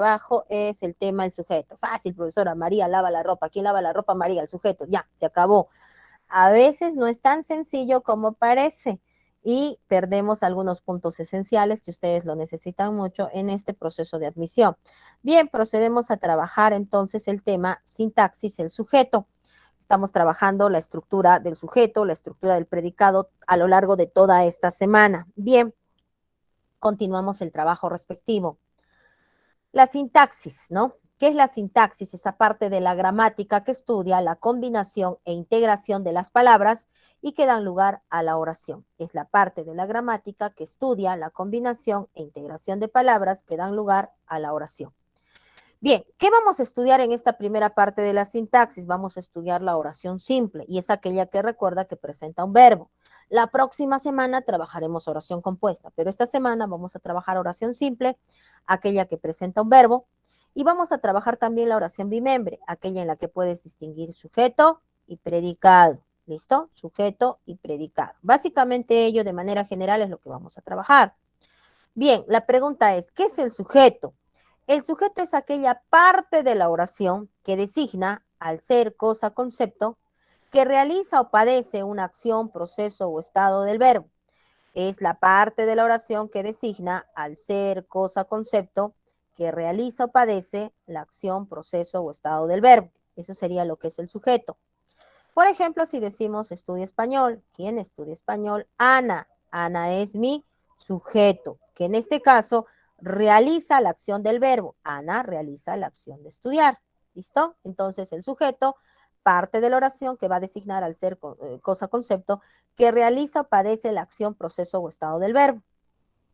trabajo es el tema del sujeto. Fácil, profesora, María lava la ropa. ¿Quién lava la ropa? María, el sujeto. Ya, se acabó. A veces no es tan sencillo como parece y perdemos algunos puntos esenciales que ustedes lo necesitan mucho en este proceso de admisión. Bien, procedemos a trabajar entonces el tema sintaxis, el sujeto. Estamos trabajando la estructura del sujeto, la estructura del predicado a lo largo de toda esta semana. Bien, continuamos el trabajo respectivo. La sintaxis, ¿no? ¿Qué es la sintaxis? Esa parte de la gramática que estudia la combinación e integración de las palabras y que dan lugar a la oración. Es la parte de la gramática que estudia la combinación e integración de palabras que dan lugar a la oración. Bien, ¿qué vamos a estudiar en esta primera parte de la sintaxis? Vamos a estudiar la oración simple y es aquella que recuerda que presenta un verbo. La próxima semana trabajaremos oración compuesta, pero esta semana vamos a trabajar oración simple, aquella que presenta un verbo, y vamos a trabajar también la oración bimembre, aquella en la que puedes distinguir sujeto y predicado. ¿Listo? Sujeto y predicado. Básicamente ello de manera general es lo que vamos a trabajar. Bien, la pregunta es, ¿qué es el sujeto? El sujeto es aquella parte de la oración que designa al ser, cosa, concepto, que realiza o padece una acción, proceso o estado del verbo. Es la parte de la oración que designa al ser, cosa, concepto, que realiza o padece la acción, proceso o estado del verbo. Eso sería lo que es el sujeto. Por ejemplo, si decimos estudia español, ¿quién estudia español? Ana. Ana es mi sujeto, que en este caso realiza la acción del verbo. Ana realiza la acción de estudiar. ¿Listo? Entonces el sujeto, parte de la oración que va a designar al ser cosa concepto, que realiza o padece la acción, proceso o estado del verbo.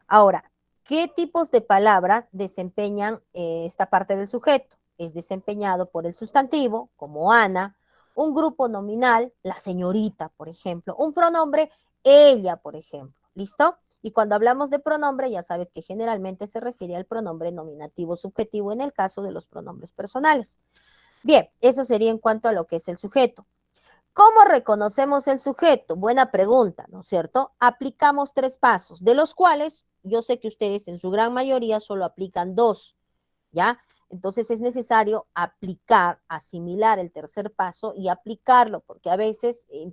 Ahora, ¿qué tipos de palabras desempeñan esta parte del sujeto? Es desempeñado por el sustantivo, como Ana, un grupo nominal, la señorita, por ejemplo, un pronombre, ella, por ejemplo. ¿Listo? Y cuando hablamos de pronombre, ya sabes que generalmente se refiere al pronombre nominativo subjetivo en el caso de los pronombres personales. Bien, eso sería en cuanto a lo que es el sujeto. ¿Cómo reconocemos el sujeto? Buena pregunta, ¿no es cierto? Aplicamos 3 pasos, de los cuales yo sé que ustedes en su gran mayoría solo aplican 2, ¿ya? Entonces es necesario aplicar, asimilar el tercer paso y aplicarlo, porque a veces en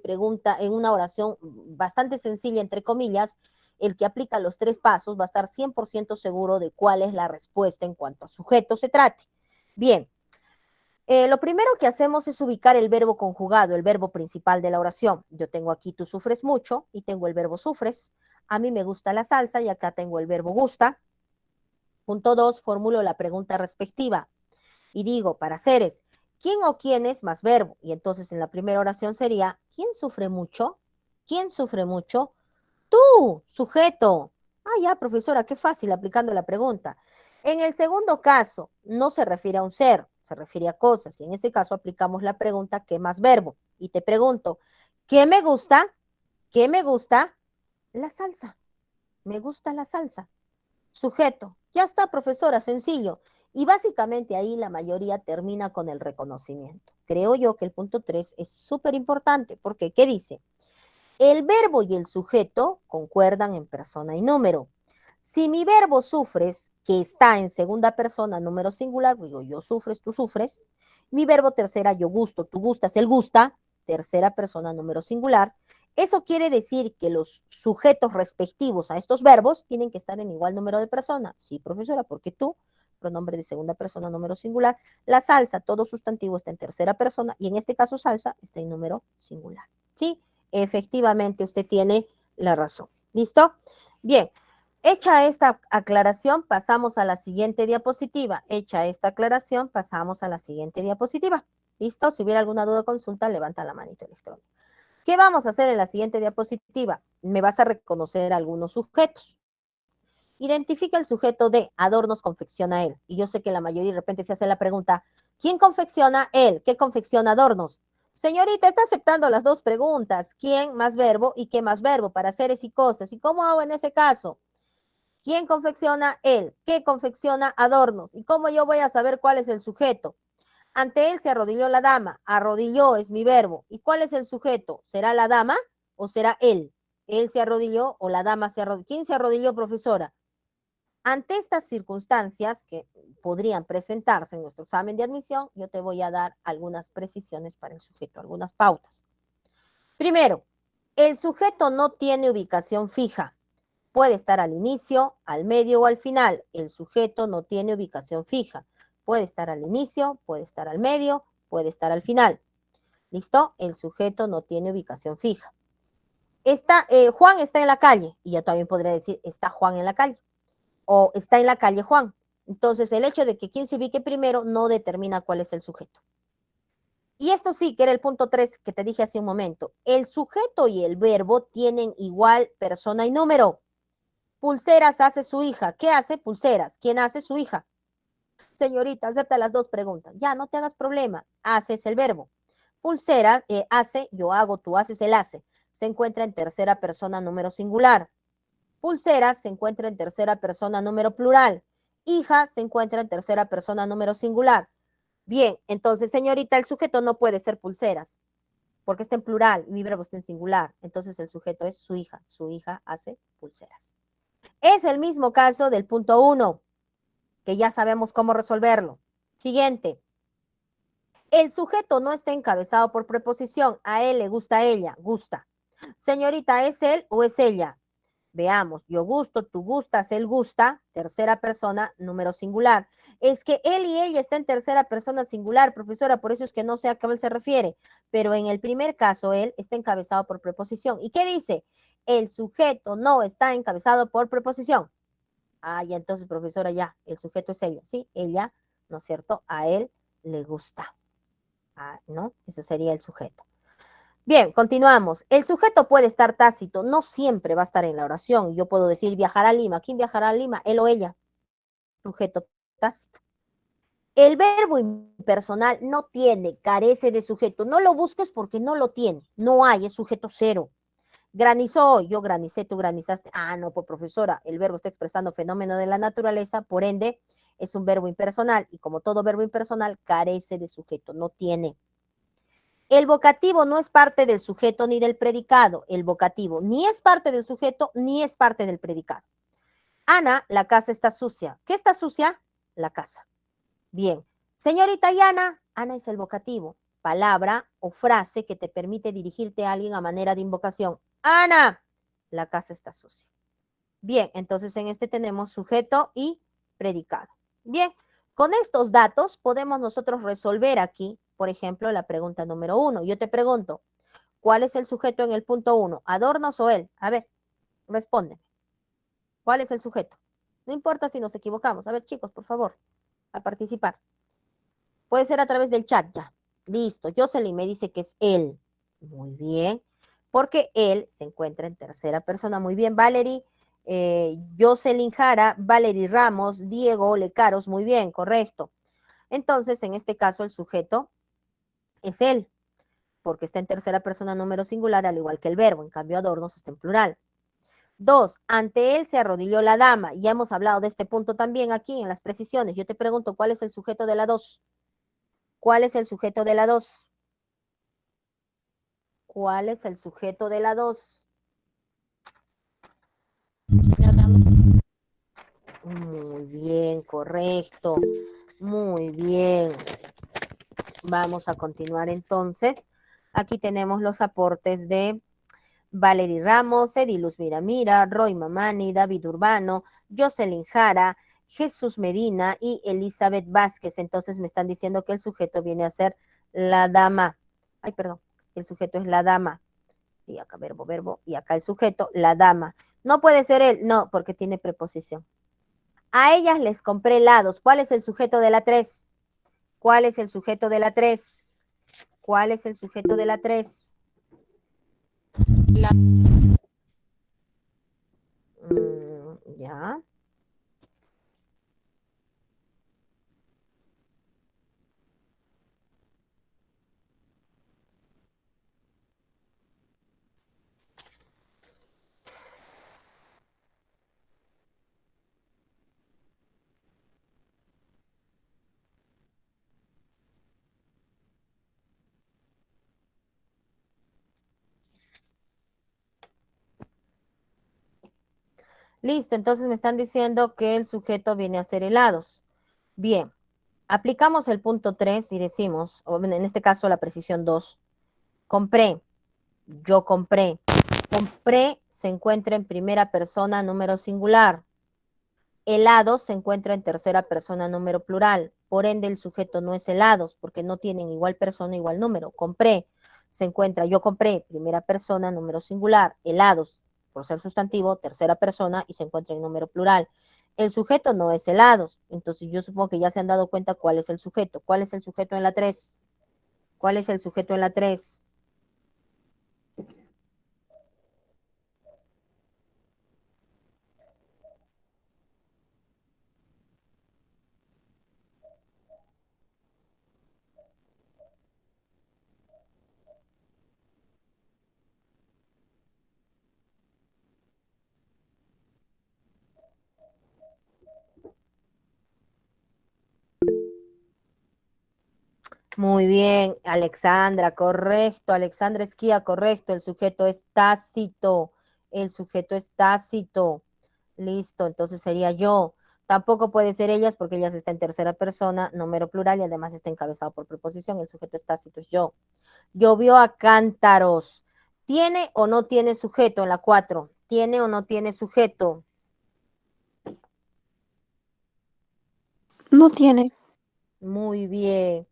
una oración bastante sencilla, entre comillas, el que aplica los 3 pasos va a estar 100% seguro de cuál es la respuesta en cuanto a sujeto se trate. Bien, lo primero que hacemos es ubicar el verbo conjugado, el verbo principal de la oración. Yo tengo aquí tú sufres mucho y tengo el verbo sufres. A mí me gusta la salsa y acá tengo el verbo gusta. Punto 2, formulo la pregunta respectiva y digo para seres, ¿quién o quiénes más verbo? Y entonces en la primera oración sería, ¿quién sufre mucho? ¿Quién sufre mucho? Tú, sujeto. Ah, ya, profesora, qué fácil aplicando la pregunta. En el segundo caso, no se refiere a un ser, se refiere a cosas. Y en ese caso aplicamos la pregunta, ¿qué más verbo? Y te pregunto, ¿qué me gusta? ¿Qué me gusta? La salsa. Me gusta la salsa. Sujeto. Ya está, profesora, sencillo. Y básicamente ahí la mayoría termina con el reconocimiento. Creo yo que el punto 3 es súper importante, porque ¿qué dice? El verbo y el sujeto concuerdan en persona y número. Si mi verbo sufres, que está en segunda persona, número singular, digo yo sufres, tú sufres. Mi verbo tercera, yo gusto, tú gustas, él gusta, tercera persona, número singular. Eso quiere decir que los sujetos respectivos a estos verbos tienen que estar en igual número de personas. Sí, profesora, porque tú, pronombre de segunda persona, número singular. La salsa, todo sustantivo está en tercera persona y en este caso salsa está en número singular. ¿Sí? Efectivamente, usted tiene la razón. ¿Listo? Bien, hecha esta aclaración, pasamos a la siguiente diapositiva. Hecha esta aclaración, pasamos a la siguiente diapositiva. ¿Listo? Si hubiera alguna duda o consulta, levanta la manito electrónica. ¿Qué vamos a hacer en la siguiente diapositiva? Me vas a reconocer algunos sujetos. Identifica el sujeto de adornos confecciona él. Y yo sé que la mayoría de repente se hace la pregunta, ¿quién confecciona él? ¿Qué confecciona adornos? Señorita, está aceptando las dos preguntas. ¿Quién más verbo y qué más verbo para seres y cosas? ¿Y cómo hago en ese caso? ¿Quién confecciona él? ¿Qué confecciona adornos? ¿Y cómo yo voy a saber cuál es el sujeto? Ante él se arrodilló la dama. Arrodilló es mi verbo. ¿Y cuál es el sujeto? ¿Será la dama o será él? Él se arrodilló o la dama se arrodilló. ¿Quién se arrodilló, profesora? Ante estas circunstancias que podrían presentarse en nuestro examen de admisión, yo te voy a dar algunas precisiones para el sujeto, algunas pautas. Primero, el sujeto no tiene ubicación fija. Puede estar al inicio, al medio o al final. El sujeto no tiene ubicación fija. Puede estar al inicio, puede estar al medio, puede estar al final. ¿Listo? El sujeto no tiene ubicación fija. Juan está en la calle, y ya también podría decir, está Juan en la calle, o está en la calle Juan. Entonces, el hecho de que quien se ubique primero no determina cuál es el sujeto. Y esto sí, que era el punto 3 que te dije hace un momento. El sujeto y el verbo tienen igual persona y número. Pulseras hace su hija. ¿Qué hace? Pulseras. ¿Quién hace? Su hija. Señorita, acepta las dos preguntas. Ya, no te hagas problema. Haces el verbo. Pulseras, hace, yo hago, tú haces, él hace. Se encuentra en tercera persona número singular. Pulseras se encuentra en tercera persona número plural. Hija se encuentra en tercera persona número singular. Bien, entonces, señorita, el sujeto no puede ser pulseras, porque está en plural y mi verbo está en singular. Entonces, el sujeto es su hija. Su hija hace pulseras. Es el mismo caso del punto 1, que ya sabemos cómo resolverlo. Siguiente. El sujeto no está encabezado por preposición. A él le gusta a ella. Gusta. Señorita, ¿es él o es ella? Veamos, yo gusto, tú gustas, él gusta, tercera persona, número singular. Es que él y ella está en tercera persona singular, profesora, por eso es que no sé a qué él se refiere. Pero en el primer caso, él está encabezado por preposición. ¿Y qué dice? El sujeto no está encabezado por preposición. Ah, ya entonces, profesora, ya, el sujeto es ella, ¿sí? Ella, ¿no es cierto? A él le gusta. Ah, ¿no? Ese sería el sujeto. Bien, continuamos. El sujeto puede estar tácito, no siempre va a estar en la oración. Yo puedo decir viajar a Lima. ¿Quién viajará a Lima? Él o ella. Sujeto tácito. El verbo impersonal no tiene, carece de sujeto. No lo busques porque no lo tiene. No hay, es sujeto cero. Granizó, yo granicé, tú granizaste. Ah, no, pues profesora, el verbo está expresando fenómeno de la naturaleza, por ende, es un verbo impersonal y como todo verbo impersonal, carece de sujeto, no tiene. El vocativo no es parte del sujeto ni del predicado. El vocativo ni es parte del sujeto ni es parte del predicado. Ana, la casa está sucia. ¿Qué está sucia? La casa. Bien. Señorita Yana, Ana es el vocativo, palabra o frase que te permite dirigirte a alguien a manera de invocación. Ana, la casa está sucia. Bien, entonces en este tenemos sujeto y predicado. Bien, con estos datos podemos nosotros resolver aquí, por ejemplo, la pregunta número 1. Yo te pregunto, ¿cuál es el sujeto en el punto 1? ¿Adornos o él? A ver, respóndeme. ¿Cuál es el sujeto? No importa si nos equivocamos. A ver, chicos, por favor, a participar. Puede ser a través del chat ya. Listo. Jocelyn me dice que es él. Muy bien. Porque él se encuentra en tercera persona. Muy bien, Valerie. Jocelyn Jara, Valerie Ramos, Diego Lecaros. Muy bien, correcto. Entonces, en este caso, el sujeto es él, porque está en tercera persona número singular, al igual que el verbo. En cambio, adornos está en plural. 2. Ante él se arrodilló la dama. Ya hemos hablado de este punto también aquí en las precisiones. Yo te pregunto, ¿cuál es el sujeto de la 2? ¿Cuál es el sujeto de la 2? ¿Cuál es el sujeto de la 2? Muy bien, correcto. Muy bien. Vamos a continuar entonces. Aquí tenemos los aportes de Valerie Ramos, Ediluz Miramira, Roy Mamani, David Urbano, Jocelyn Jara, Jesús Medina y Elizabeth Vázquez. Entonces me están diciendo que el sujeto viene a ser la dama. Ay, perdón, el sujeto es la dama. Y acá verbo, verbo, y acá el sujeto, la dama. No puede ser él, no, porque tiene preposición. A ellas les compré helados. ¿Cuál es el sujeto de la 3? ¿Cuál es el sujeto de la 3? ¿Cuál es el sujeto de la 3? La... ya. Listo, entonces me están diciendo que el sujeto viene a ser helados. Bien, aplicamos el punto 3 y decimos, o en este caso la precisión 2, compré, yo compré. Compré se encuentra en primera persona número singular. Helados se encuentra en tercera persona número plural. Por ende, el sujeto no es helados porque no tienen igual persona, igual número. Compré se encuentra, yo compré, primera persona, número singular. Helados, por ser sustantivo, tercera persona y se encuentra en número plural. El sujeto no es helados. Entonces, yo supongo que ya se han dado cuenta cuál es el sujeto. ¿Cuál es el sujeto en la 3? ¿Cuál es el sujeto en la 3? Muy bien, Alexandra, correcto. Alexandra Esquía, correcto. El sujeto es tácito. El sujeto es tácito. Listo, entonces sería yo. Tampoco puede ser ellas porque ellas está en tercera persona, número plural y además está encabezado por preposición. El sujeto es tácito, es yo. Llovió a cántaros. ¿Tiene o no tiene sujeto en la 4? ¿Tiene o no tiene sujeto? No tiene. Muy bien,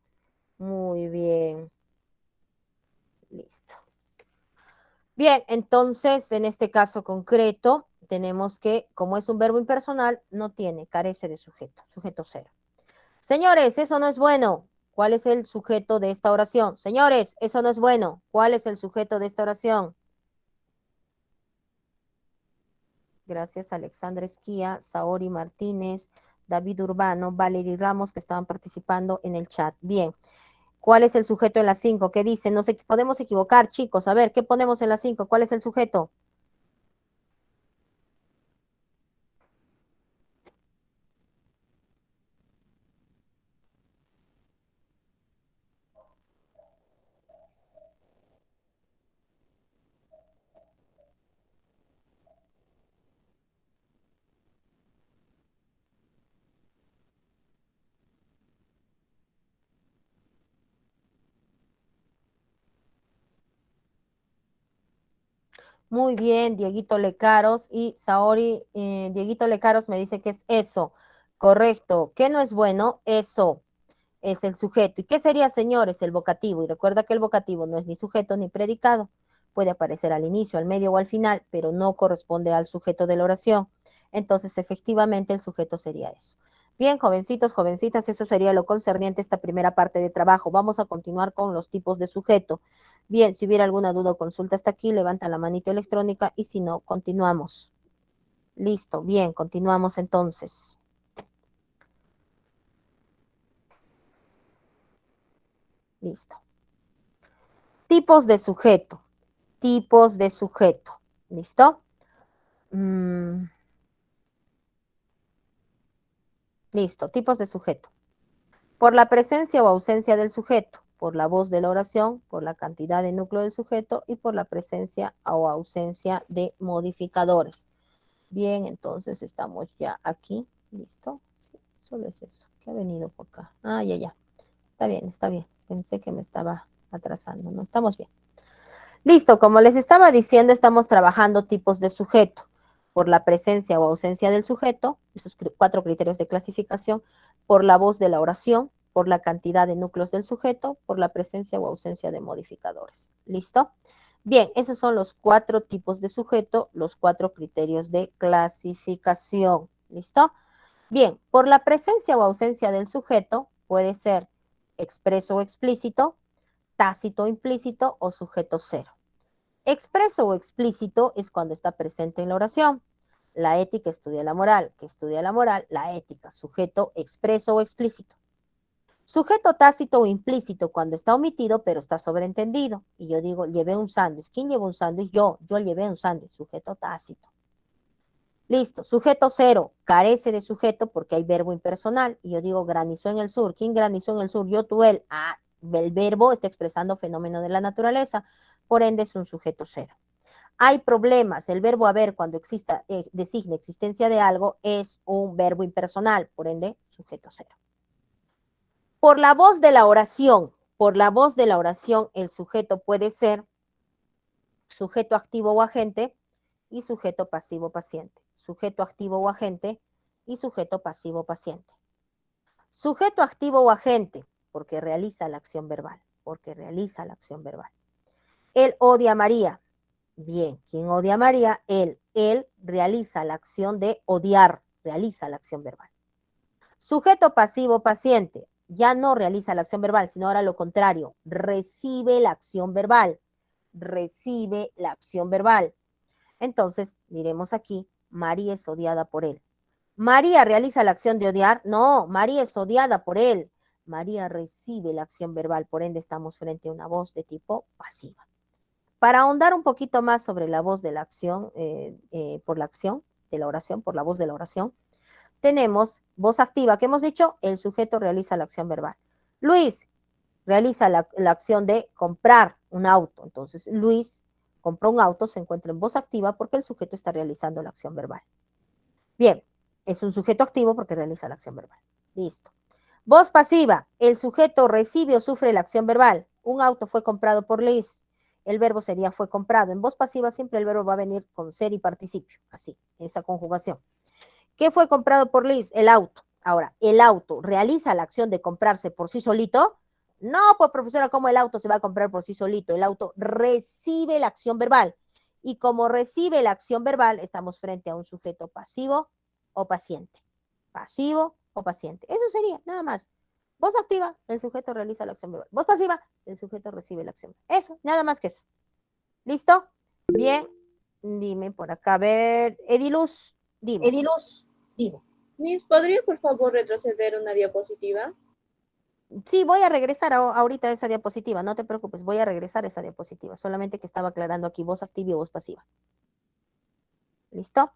muy bien. Listo. Bien, entonces en este caso concreto tenemos que, como es un verbo impersonal, no tiene, carece de sujeto, sujeto cero. Señores, eso no es bueno. ¿Cuál es el sujeto de esta oración? Señores, eso no es bueno. ¿Cuál es el sujeto de esta oración? Gracias, Alexandra Esquía, Saori Martínez, David Urbano, Valery Ramos, que estaban participando en el chat. Bien. ¿Cuál es el sujeto en la 5? ¿Qué dice? No sé, podemos equivocar, chicos. A ver, ¿qué ponemos en la 5? ¿Cuál es el sujeto? Muy bien, Dieguito Lecaros y Saori, Dieguito Lecaros me dice que es eso. Correcto. ¿Qué no es bueno? Eso es el sujeto. ¿Y qué sería, señores? El vocativo. Y recuerda que el vocativo no es ni sujeto ni predicado. Puede aparecer al inicio, al medio o al final, pero no corresponde al sujeto de la oración. Entonces, efectivamente, el sujeto sería eso. Bien, jovencitos, jovencitas, eso sería lo concerniente a esta primera parte de trabajo. Vamos a continuar con los tipos de sujeto. Bien, si hubiera alguna duda o consulta hasta aquí, levanta la manito electrónica y si no, continuamos. Listo, bien, continuamos entonces. Listo. Tipos de sujeto. Tipos de sujeto. ¿Listo? Listo, tipos de sujeto. Por la presencia o ausencia del sujeto, por la voz de la oración, por la cantidad de núcleo del sujeto y por la presencia o ausencia de modificadores. Bien, entonces estamos ya aquí. ¿Listo? Sí, solo es eso. ¿Qué ha venido por acá? Ah, ya, ya. Está bien, está bien. Pensé que me estaba atrasando. No, estamos bien. Listo, como les estaba diciendo, estamos trabajando tipos de sujeto por la presencia o ausencia del sujeto, esos 4 criterios de clasificación, por la voz de la oración, por la cantidad de núcleos del sujeto, por la presencia o ausencia de modificadores. ¿Listo? Bien, esos son los 4 tipos de sujeto, los 4 criterios de clasificación. ¿Listo? Bien, por la presencia o ausencia del sujeto puede ser expreso o explícito, tácito o implícito o sujeto cero. Expreso o explícito es cuando está presente en la oración. La ética estudia la moral. ¿Qué estudia la moral? La ética, sujeto expreso o explícito. Sujeto tácito o implícito cuando está omitido pero está sobreentendido. Y yo digo, llevé un sándwich. ¿Quién llevó un sándwich? Yo llevé un sándwich. Sujeto tácito. Listo. Sujeto cero, carece de sujeto porque hay verbo impersonal. Y yo digo, granizó en el sur. ¿Quién granizó en el sur? Yo, tú, él. Ah, el verbo está expresando fenómeno de la naturaleza. Por ende es un sujeto cero. hay problemas. El verbo haber cuando exista, designe existencia de algo es un verbo impersonal, por ende, sujeto cero. Por la voz de la oración, el sujeto puede ser sujeto activo o agente y sujeto pasivo paciente. Sujeto activo o agente y sujeto pasivo paciente. Sujeto activo o agente, porque realiza la acción verbal, Él odia a María. Bien, ¿quién odia a María? Él. Él realiza la acción de odiar, realiza la acción verbal. Sujeto pasivo paciente, ya no realiza la acción verbal, sino ahora lo contrario, recibe la acción verbal. Entonces, diremos aquí, María es odiada por él. María realiza la acción de odiar. No, María es odiada por él. María recibe la acción verbal, por ende estamos frente a una voz de tipo pasiva. Para ahondar un poquito más sobre la voz de la acción, por la acción de la oración, por la voz de la oración, tenemos voz activa, que hemos dicho, el sujeto realiza la acción verbal. Luis realiza la acción de comprar un auto. Entonces, Luis compró un auto, se encuentra en voz activa porque el sujeto está realizando la acción verbal. Bien, es un sujeto activo porque realiza la acción verbal. Listo. Voz pasiva, el sujeto recibe o sufre la acción verbal. Un auto fue comprado por Luis. El verbo sería fue comprado. En voz pasiva siempre el verbo va a venir con ser y participio, así, esa conjugación. ¿Qué fue comprado por Liz? El auto. Ahora, ¿el auto realiza la acción de comprarse por sí solito? No, pues profesora, ¿cómo el auto se va a comprar por sí solito? El auto recibe la acción verbal. Y como recibe la acción verbal, estamos frente a un sujeto pasivo o paciente. Pasivo o paciente. Eso sería, nada más. Voz activa, el sujeto realiza la acción verbal. Voz pasiva, el sujeto recibe la acción. Eso, nada más que eso. ¿Listo? Bien, dime por acá, a ver, Ediluz, dime. Miss, ¿podría por favor retroceder una diapositiva? Sí, voy a regresar ahorita a esa diapositiva, no te preocupes, voy a regresar a esa diapositiva, solamente que estaba aclarando aquí voz activa y voz pasiva. ¿Listo?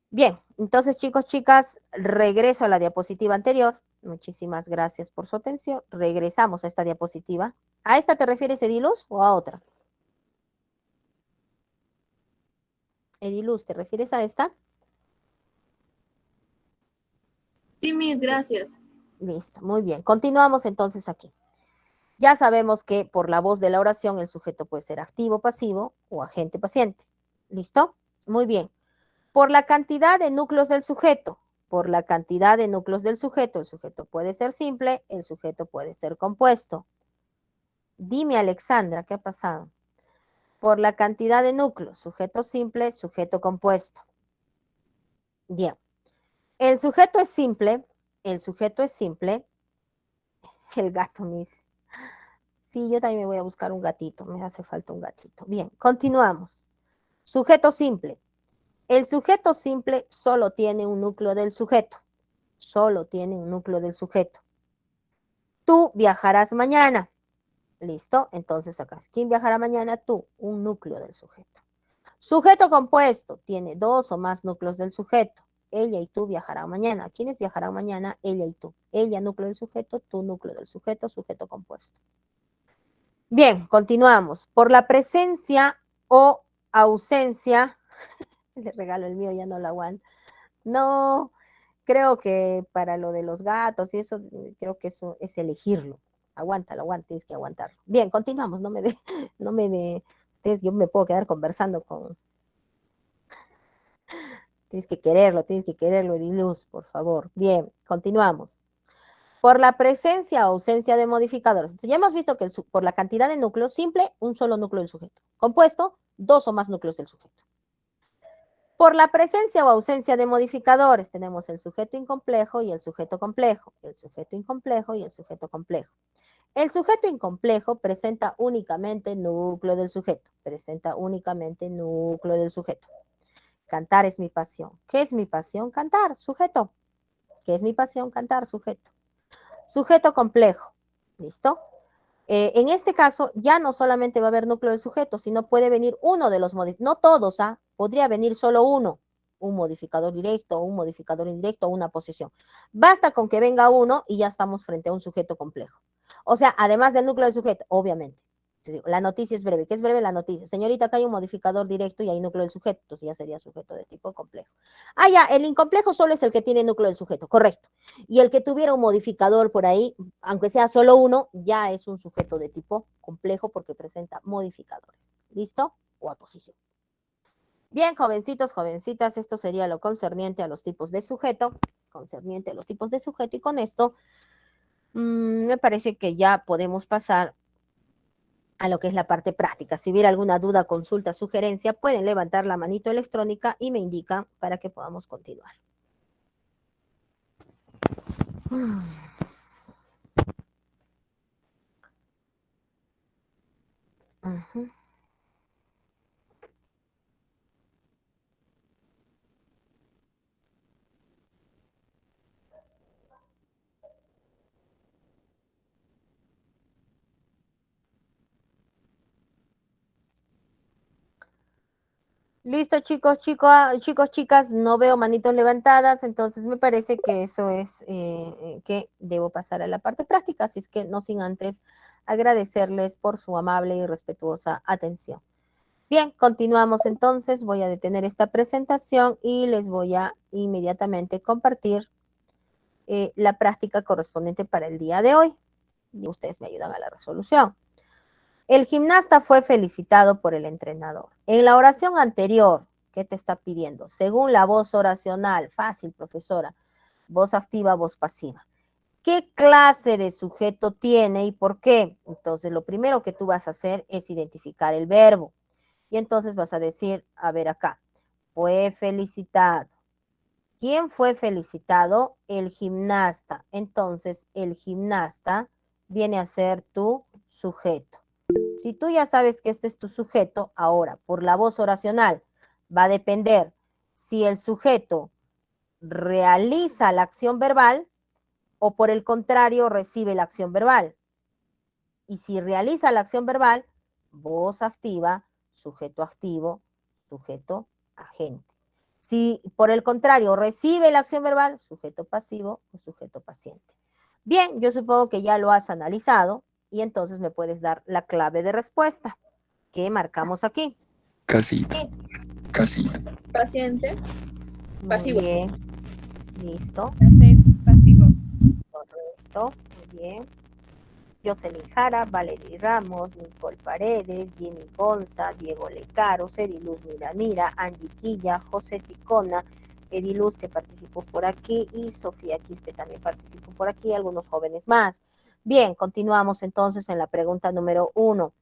Bien, entonces chicos, chicas, regreso a la diapositiva anterior. Muchísimas gracias por su atención. Regresamos a esta diapositiva. ¿A esta te refieres, Ediluz, o a otra? Ediluz, ¿te refieres a esta? Sí, Miss, gracias. Listo, muy bien. Continuamos entonces aquí. Ya sabemos que por la voz de la oración el sujeto puede ser activo, pasivo o agente paciente. ¿Listo? Muy bien. Por la cantidad de núcleos del sujeto, el sujeto puede ser simple, el sujeto puede ser compuesto. Dime, Alexandra, ¿qué ha pasado? Por la cantidad de núcleos, sujeto simple, sujeto compuesto. Bien. El sujeto es simple, el gato, Miss. Sí, yo también me voy a buscar un gatito, me hace falta un gatito. Bien, continuamos. Sujeto simple. El sujeto simple solo tiene un núcleo del sujeto. Tú viajarás mañana. ¿Listo? Entonces acá, ¿quién viajará mañana? Tú, un núcleo del sujeto. Sujeto compuesto tiene dos o más núcleos del sujeto. Ella y tú viajarán mañana. ¿Quiénes viajarán mañana? Ella y tú. Ella, núcleo del sujeto, tú, núcleo del sujeto, sujeto compuesto. Bien, continuamos. Por la presencia o ausencia, le regalo el mío, ya no lo aguanto. No, creo que para lo de los gatos y eso, creo que eso es elegirlo. Aguántalo, tienes que aguantarlo. Bien, continuamos, no me de, ustedes, yo me puedo quedar conversando con, tienes que quererlo, Ediluz, por favor. Bien, continuamos. Por la presencia o ausencia de modificadores. Entonces, ya hemos visto que por la cantidad de núcleos, simple, un solo núcleo del sujeto. Compuesto, dos o más núcleos del sujeto. Por la presencia o ausencia de modificadores, tenemos el sujeto incomplejo y el sujeto complejo. El sujeto incomplejo y el sujeto complejo. El sujeto incomplejo presenta únicamente núcleo del sujeto. Cantar es mi pasión. ¿Qué es mi pasión? Cantar, sujeto. ¿Qué es mi pasión? Cantar, sujeto. Sujeto complejo. ¿Listo? En este caso, ya no solamente va a haber núcleo del sujeto, sino puede venir uno de los modificadores. No todos, ¿ah? Podría venir solo uno. Un modificador directo, un modificador indirecto, una posición. Basta con que venga uno y ya estamos frente a un sujeto complejo. O sea, además del núcleo del sujeto, obviamente. La noticia es breve. ¿Qué es breve? La noticia. Señorita, acá hay un modificador directo y hay núcleo del sujeto. Entonces ya sería sujeto de tipo complejo. Ah, ya, el incomplejo solo es el que tiene núcleo del sujeto. Correcto. Y el que tuviera un modificador por ahí, aunque sea solo uno, ya es un sujeto de tipo complejo porque presenta modificadores. ¿Listo? O aposición. Bien, jovencitos, jovencitas, esto sería lo concerniente a los tipos de sujeto. Concerniente a los tipos de sujeto. Y con esto me parece que ya podemos pasar a lo que es la parte práctica. Si hubiera alguna duda, consulta, sugerencia, pueden levantar la manito electrónica y me indican para que podamos continuar. Uh-huh. Listo, chicos, chicos, chicas, no veo manitos levantadas, entonces me parece que eso es que debo pasar a la parte práctica, así es que no sin antes agradecerles por su amable y respetuosa atención. Bien, continuamos entonces, voy a detener esta presentación y les voy a inmediatamente compartir la práctica correspondiente para el día de hoy. Y ustedes me ayudan a la resolución. El gimnasta fue felicitado por el entrenador. En la oración anterior, ¿qué te está pidiendo? Según la voz oracional, fácil, profesora, voz activa, voz pasiva. ¿Qué clase de sujeto tiene y por qué? Entonces, lo primero que tú vas a hacer es identificar el verbo. Y entonces vas a decir, a ver acá, fue felicitado. ¿Quién fue felicitado? El gimnasta. Entonces, el gimnasta viene a ser tu sujeto. Si tú ya sabes que este es tu sujeto, ahora, por la voz oracional, va a depender si el sujeto realiza la acción verbal o por el contrario recibe la acción verbal. Y si realiza la acción verbal, voz activa, sujeto activo, sujeto agente. Si por el contrario recibe la acción verbal, sujeto pasivo o sujeto paciente. Bien, yo supongo que ya lo has analizado y entonces me puedes dar la clave de respuesta que marcamos aquí. Casi, casi. Paciente. Muy Pasivo. bien, listo, Pasivo. correcto, muy bien. Jocelyn Jara, Valery Ramos, Nicole Paredes, Jimmy Gonza, Diego Lecaro, Ediluz Miramira, Angie Quilla, José Ticona, Ediluz que participó por aquí y Sofía Quispe también participó por aquí, algunos jóvenes más. Bien, continuamos entonces en la pregunta número 1.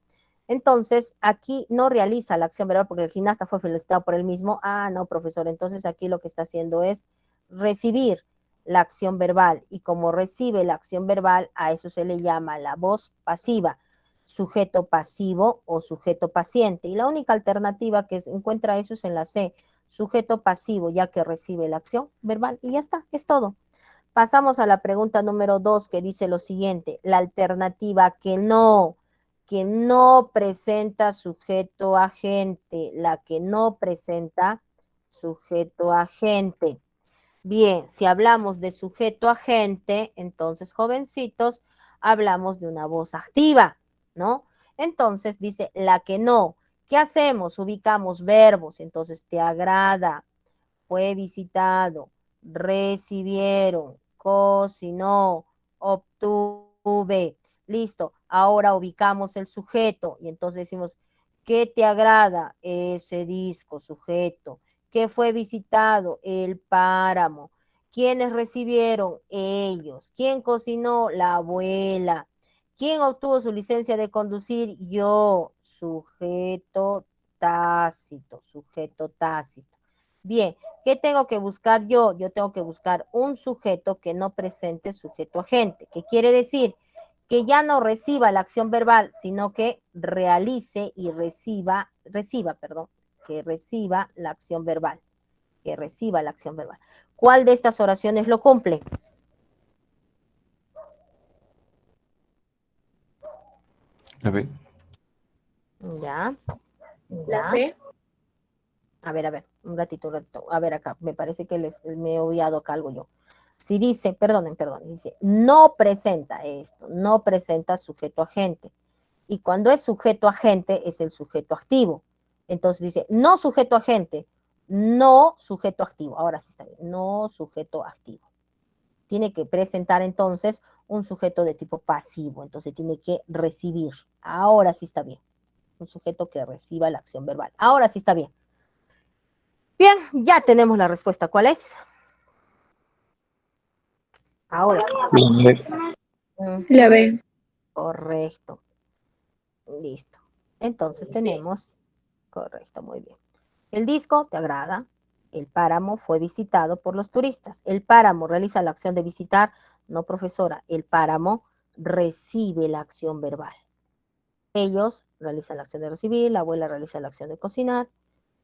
Entonces, aquí no realiza la acción verbal porque el gimnasta fue felicitado por él mismo. Ah, no, profesor, entonces aquí lo que está haciendo es recibir la acción verbal y como recibe la acción verbal, a eso se le llama la voz pasiva, sujeto pasivo o sujeto paciente. Y la única alternativa que encuentra eso es en la C, sujeto pasivo, ya que recibe la acción verbal y ya está, es todo. Pasamos a la pregunta número 2 que dice lo siguiente, la alternativa que no presenta sujeto agente, la que no presenta sujeto agente. Bien, si hablamos de sujeto agente, entonces, jovencitos, hablamos de una voz activa, ¿no? Entonces dice la que no. ¿Qué hacemos? Ubicamos verbos. Entonces, te agrada, fue visitado, recibieron, cocinó, obtuve. Listo. Ahora ubicamos el sujeto y entonces decimos, ¿qué te agrada? Ese disco, sujeto. ¿Qué fue visitado? El páramo. ¿Quiénes recibieron? Ellos. ¿Quién cocinó? La abuela. ¿Quién obtuvo su licencia de conducir? Yo. Sujeto tácito, sujeto tácito. Bien, ¿qué tengo que buscar yo? Yo tengo que buscar un sujeto que no presente sujeto agente. ¿Qué quiere decir? Que ya no reciba la acción verbal, sino que realice y que reciba la acción verbal. Que reciba la acción verbal. ¿Cuál de estas oraciones lo cumple? ¿La ve? Ya. La C. A ver, un ratito. A ver acá, me parece que me he obviado acá algo yo. Si dice, perdón, dice, no presenta esto, no presenta sujeto agente. Y cuando es sujeto agente, es el sujeto activo. Entonces dice, no sujeto agente, no sujeto activo. Ahora sí está bien, no sujeto activo. Tiene que presentar entonces un sujeto de tipo pasivo. Entonces tiene que recibir. Ahora sí está bien. Un sujeto que reciba la acción verbal. Ahora sí está bien. Bien, ya tenemos la respuesta. ¿Cuál es? Ahora sí. La B. Correcto. Listo. Entonces tenemos, correcto, muy bien. El disco te agrada. El páramo fue visitado por los turistas. El páramo realiza la acción de visitar. No, profesora. El páramo recibe la acción verbal. Ellos realizan la acción de recibir. La abuela realiza la acción de cocinar.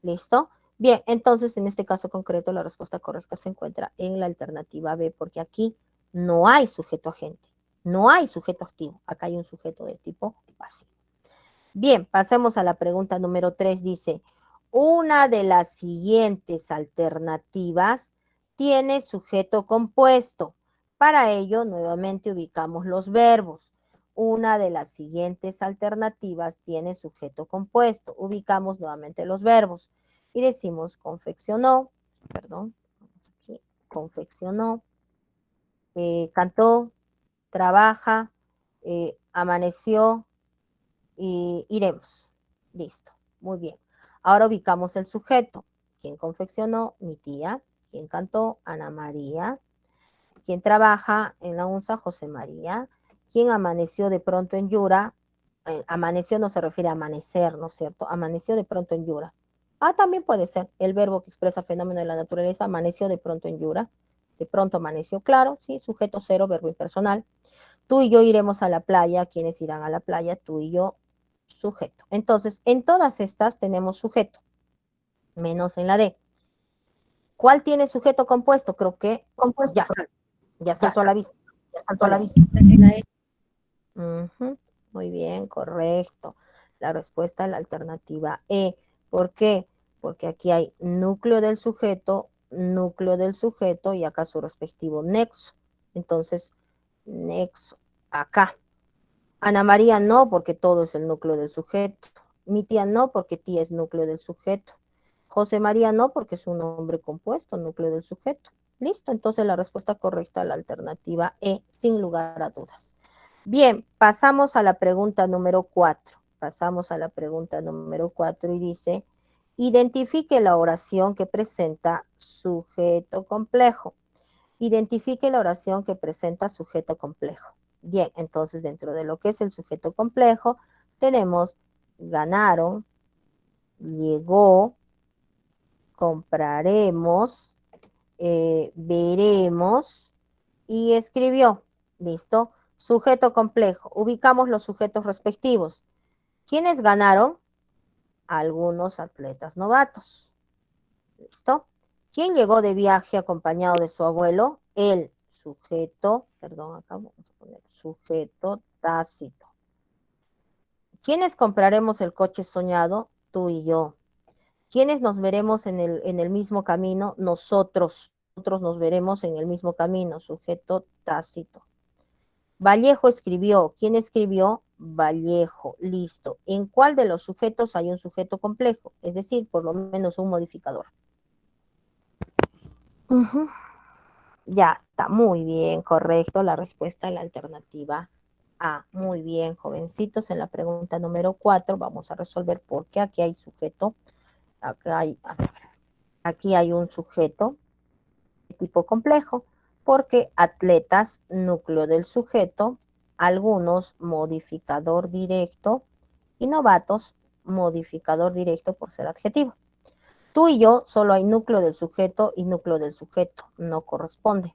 ¿Listo? Bien, entonces en este caso concreto la respuesta correcta se encuentra en la alternativa B, porque aquí no hay sujeto agente, no hay sujeto activo. Acá hay un sujeto de tipo pasivo. Bien, pasemos a la pregunta número 3. Dice, una de las siguientes alternativas tiene sujeto compuesto. Para ello, nuevamente ubicamos los verbos. Una de las siguientes alternativas tiene sujeto compuesto. Ubicamos nuevamente los verbos. Y decimos, confeccionó, perdón, vamos aquí, confeccionó, cantó, trabaja, amaneció, y iremos. Listo, muy bien. Ahora ubicamos el sujeto. ¿Quién confeccionó? Mi tía. ¿Quién cantó? Ana María. ¿Quién trabaja en la UNSA? José María. ¿Quién amaneció de pronto en Yura? Amaneció no se refiere a amanecer, ¿no es cierto? Amaneció de pronto en Yura. Ah, también puede ser el verbo que expresa fenómeno de la naturaleza, amaneció de pronto en Yura. De pronto amaneció, claro, sí, sujeto cero, verbo impersonal. Tú y yo iremos a la playa. ¿Quiénes irán a la playa? Tú y yo, sujeto. Entonces, en todas estas tenemos sujeto, menos en la D. ¿Cuál tiene sujeto compuesto? Creo que ya saltó a la vista. ¿Cuál es? Muy bien, correcto. La respuesta es la alternativa E. ¿Por qué? Porque aquí hay núcleo del sujeto y acá su respectivo nexo. Entonces, nexo acá. Ana María no, porque todo es el núcleo del sujeto. Mi tía no, porque tía es núcleo del sujeto. José María no, porque es un nombre compuesto, núcleo del sujeto. Listo, entonces la respuesta correcta a la alternativa E, sin lugar a dudas. Bien, pasamos a la pregunta número 4. Pasamos a la pregunta número 4 y dice, identifique la oración que presenta sujeto complejo. Identifique la oración que presenta sujeto complejo. Bien, entonces dentro de lo que es el sujeto complejo, tenemos ganaron, llegó, compraremos, veremos y escribió. ¿Listo? Sujeto complejo. Ubicamos los sujetos respectivos. ¿Quiénes ganaron? Algunos atletas novatos. ¿Listo? ¿Quién llegó de viaje acompañado de su abuelo? El sujeto, perdón, acá vamos a poner sujeto tácito. ¿Quiénes compraremos el coche soñado? Tú y yo. ¿Quiénes nos veremos en el mismo camino? Nosotros. Nosotros nos veremos en el mismo camino, sujeto tácito. Vallejo escribió. ¿Quién escribió? Vallejo. Listo. ¿En cuál de los sujetos hay un sujeto complejo? Es decir, por lo menos un modificador. Ya está, muy bien, correcto. La respuesta es la alternativa A. Muy bien, jovencitos. En la pregunta número 4 vamos a resolver por qué aquí hay sujeto. Aquí hay un sujeto de tipo complejo, porque atletas, núcleo del sujeto, algunos modificador directo y novatos, modificador directo por ser adjetivo. Tú y yo solo hay núcleo del sujeto y núcleo del sujeto, no corresponde.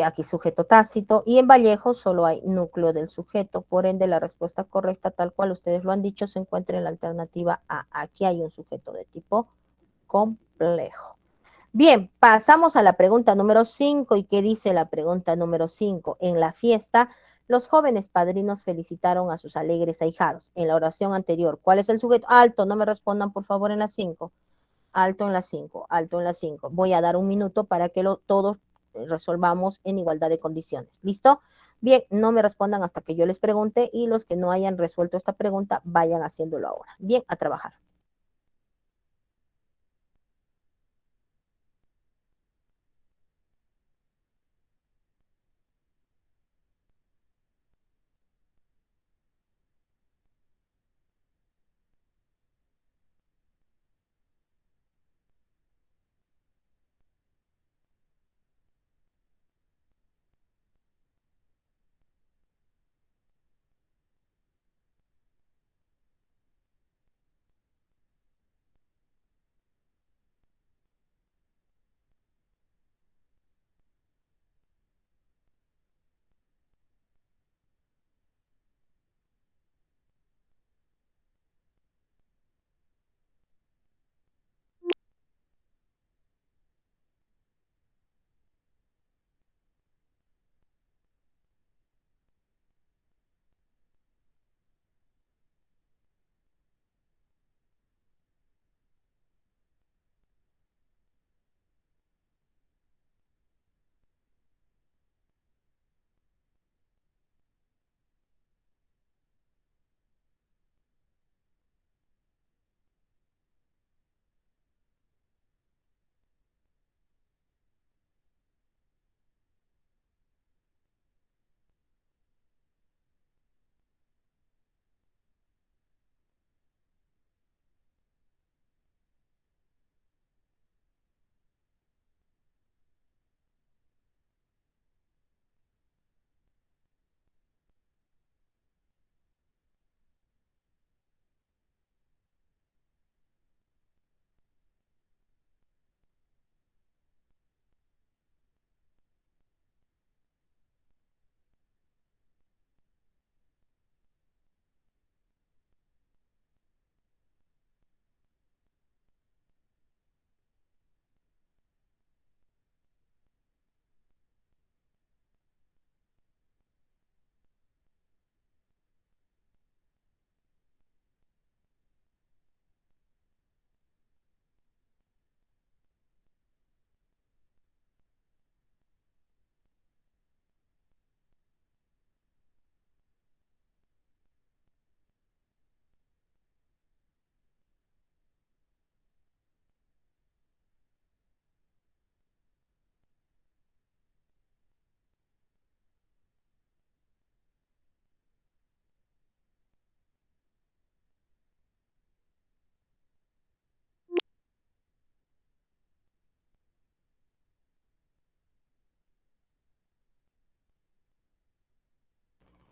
Aquí sujeto tácito, y en Vallejo solo hay núcleo del sujeto, por ende la respuesta correcta, tal cual ustedes lo han dicho, se encuentra en la alternativa A. Aquí hay un sujeto de tipo complejo. Bien, pasamos a la pregunta número 5. ¿Y qué dice la pregunta número 5? En la fiesta, los jóvenes padrinos felicitaron a sus alegres ahijados. En la oración anterior, ¿cuál es el sujeto? Alto, no me respondan por favor en la 5. Alto en la 5, alto en la 5. Voy a dar un minuto para que todos resolvamos en igualdad de condiciones. ¿Listo? Bien, no me respondan hasta que yo les pregunte y los que no hayan resuelto esta pregunta vayan haciéndolo ahora. Bien, a trabajar.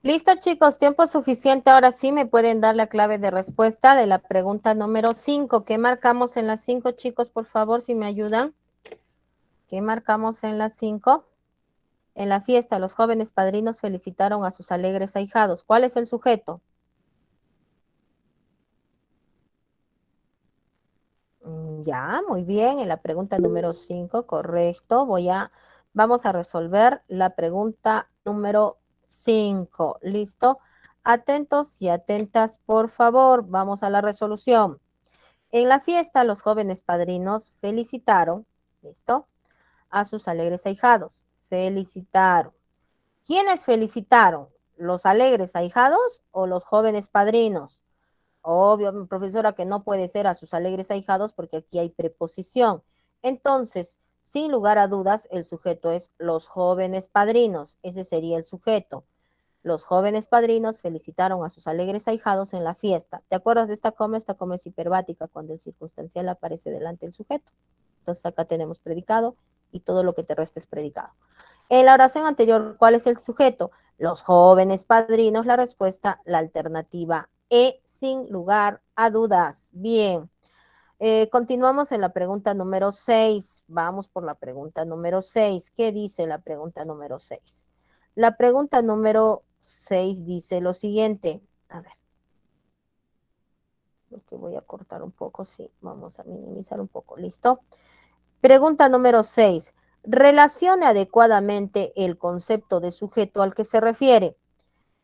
Listo, chicos, tiempo suficiente. Ahora sí me pueden dar la clave de respuesta de la pregunta número 5. ¿Qué marcamos en las 5, chicos? Por favor, si me ayudan. ¿Qué marcamos en las 5? En la fiesta, los jóvenes padrinos felicitaron a sus alegres ahijados. ¿Cuál es el sujeto? Ya, muy bien. En la pregunta número 5, correcto. Vamos a resolver la pregunta número 5. ¿Listo? Atentos y atentas, por favor. Vamos a la resolución. En la fiesta, los jóvenes padrinos felicitaron, ¿listo? A sus alegres ahijados. Felicitaron. ¿Quiénes felicitaron? ¿Los alegres ahijados o los jóvenes padrinos? Obvio, profesora, que no puede ser a sus alegres ahijados porque aquí hay preposición. Entonces, sin lugar a dudas, el sujeto es los jóvenes padrinos. Ese sería el sujeto. Los jóvenes padrinos felicitaron a sus alegres ahijados en la fiesta. ¿Te acuerdas de esta coma? Esta coma es hiperbática cuando el circunstancial aparece delante del sujeto. Entonces acá tenemos predicado y todo lo que te resta es predicado. En la oración anterior, ¿cuál es el sujeto? Los jóvenes padrinos, la respuesta, la alternativa E, sin lugar a dudas. Bien. Continuamos en la pregunta número 6. Vamos por la pregunta número 6. ¿Qué dice la pregunta número 6? La pregunta número 6 dice lo siguiente. A ver. Lo que voy a cortar un poco, sí. Vamos a minimizar un poco. ¿Listo? Pregunta número 6. Relacione adecuadamente el concepto de sujeto al que se refiere.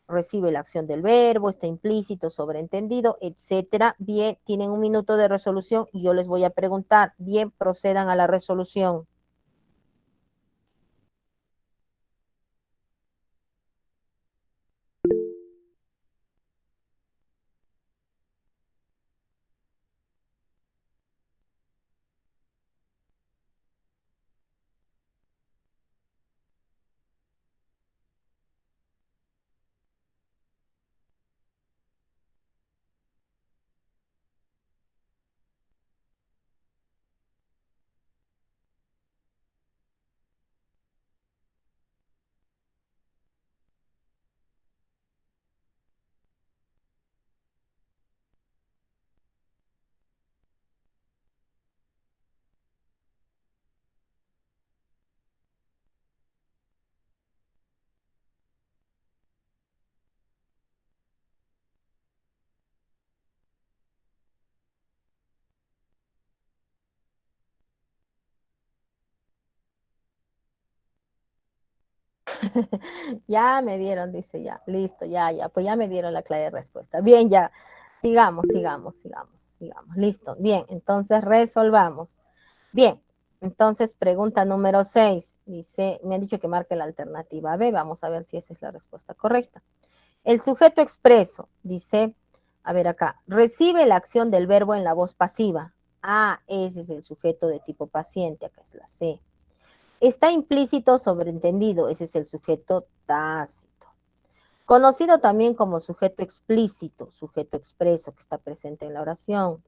Recibe la acción del verbo, está implícito, sobreentendido, etcétera. Bien, tienen un minuto de resolución y yo les voy a preguntar. Bien, procedan a la resolución. Ya me dieron, dice ya. Listo, ya. Pues ya me dieron la clave de respuesta. Bien, ya. Sigamos. Listo. Bien, entonces resolvamos. Bien, entonces pregunta número 6. Dice, me han dicho que marque la alternativa B. Vamos a ver si esa es la respuesta correcta. El sujeto expreso, dice, a ver acá, recibe la acción del verbo en la voz pasiva. Ah, ese es el sujeto de tipo paciente, acá es la C. Está implícito sobreentendido, ese es el sujeto tácito. Conocido también como sujeto explícito, sujeto expreso que está presente en la oración.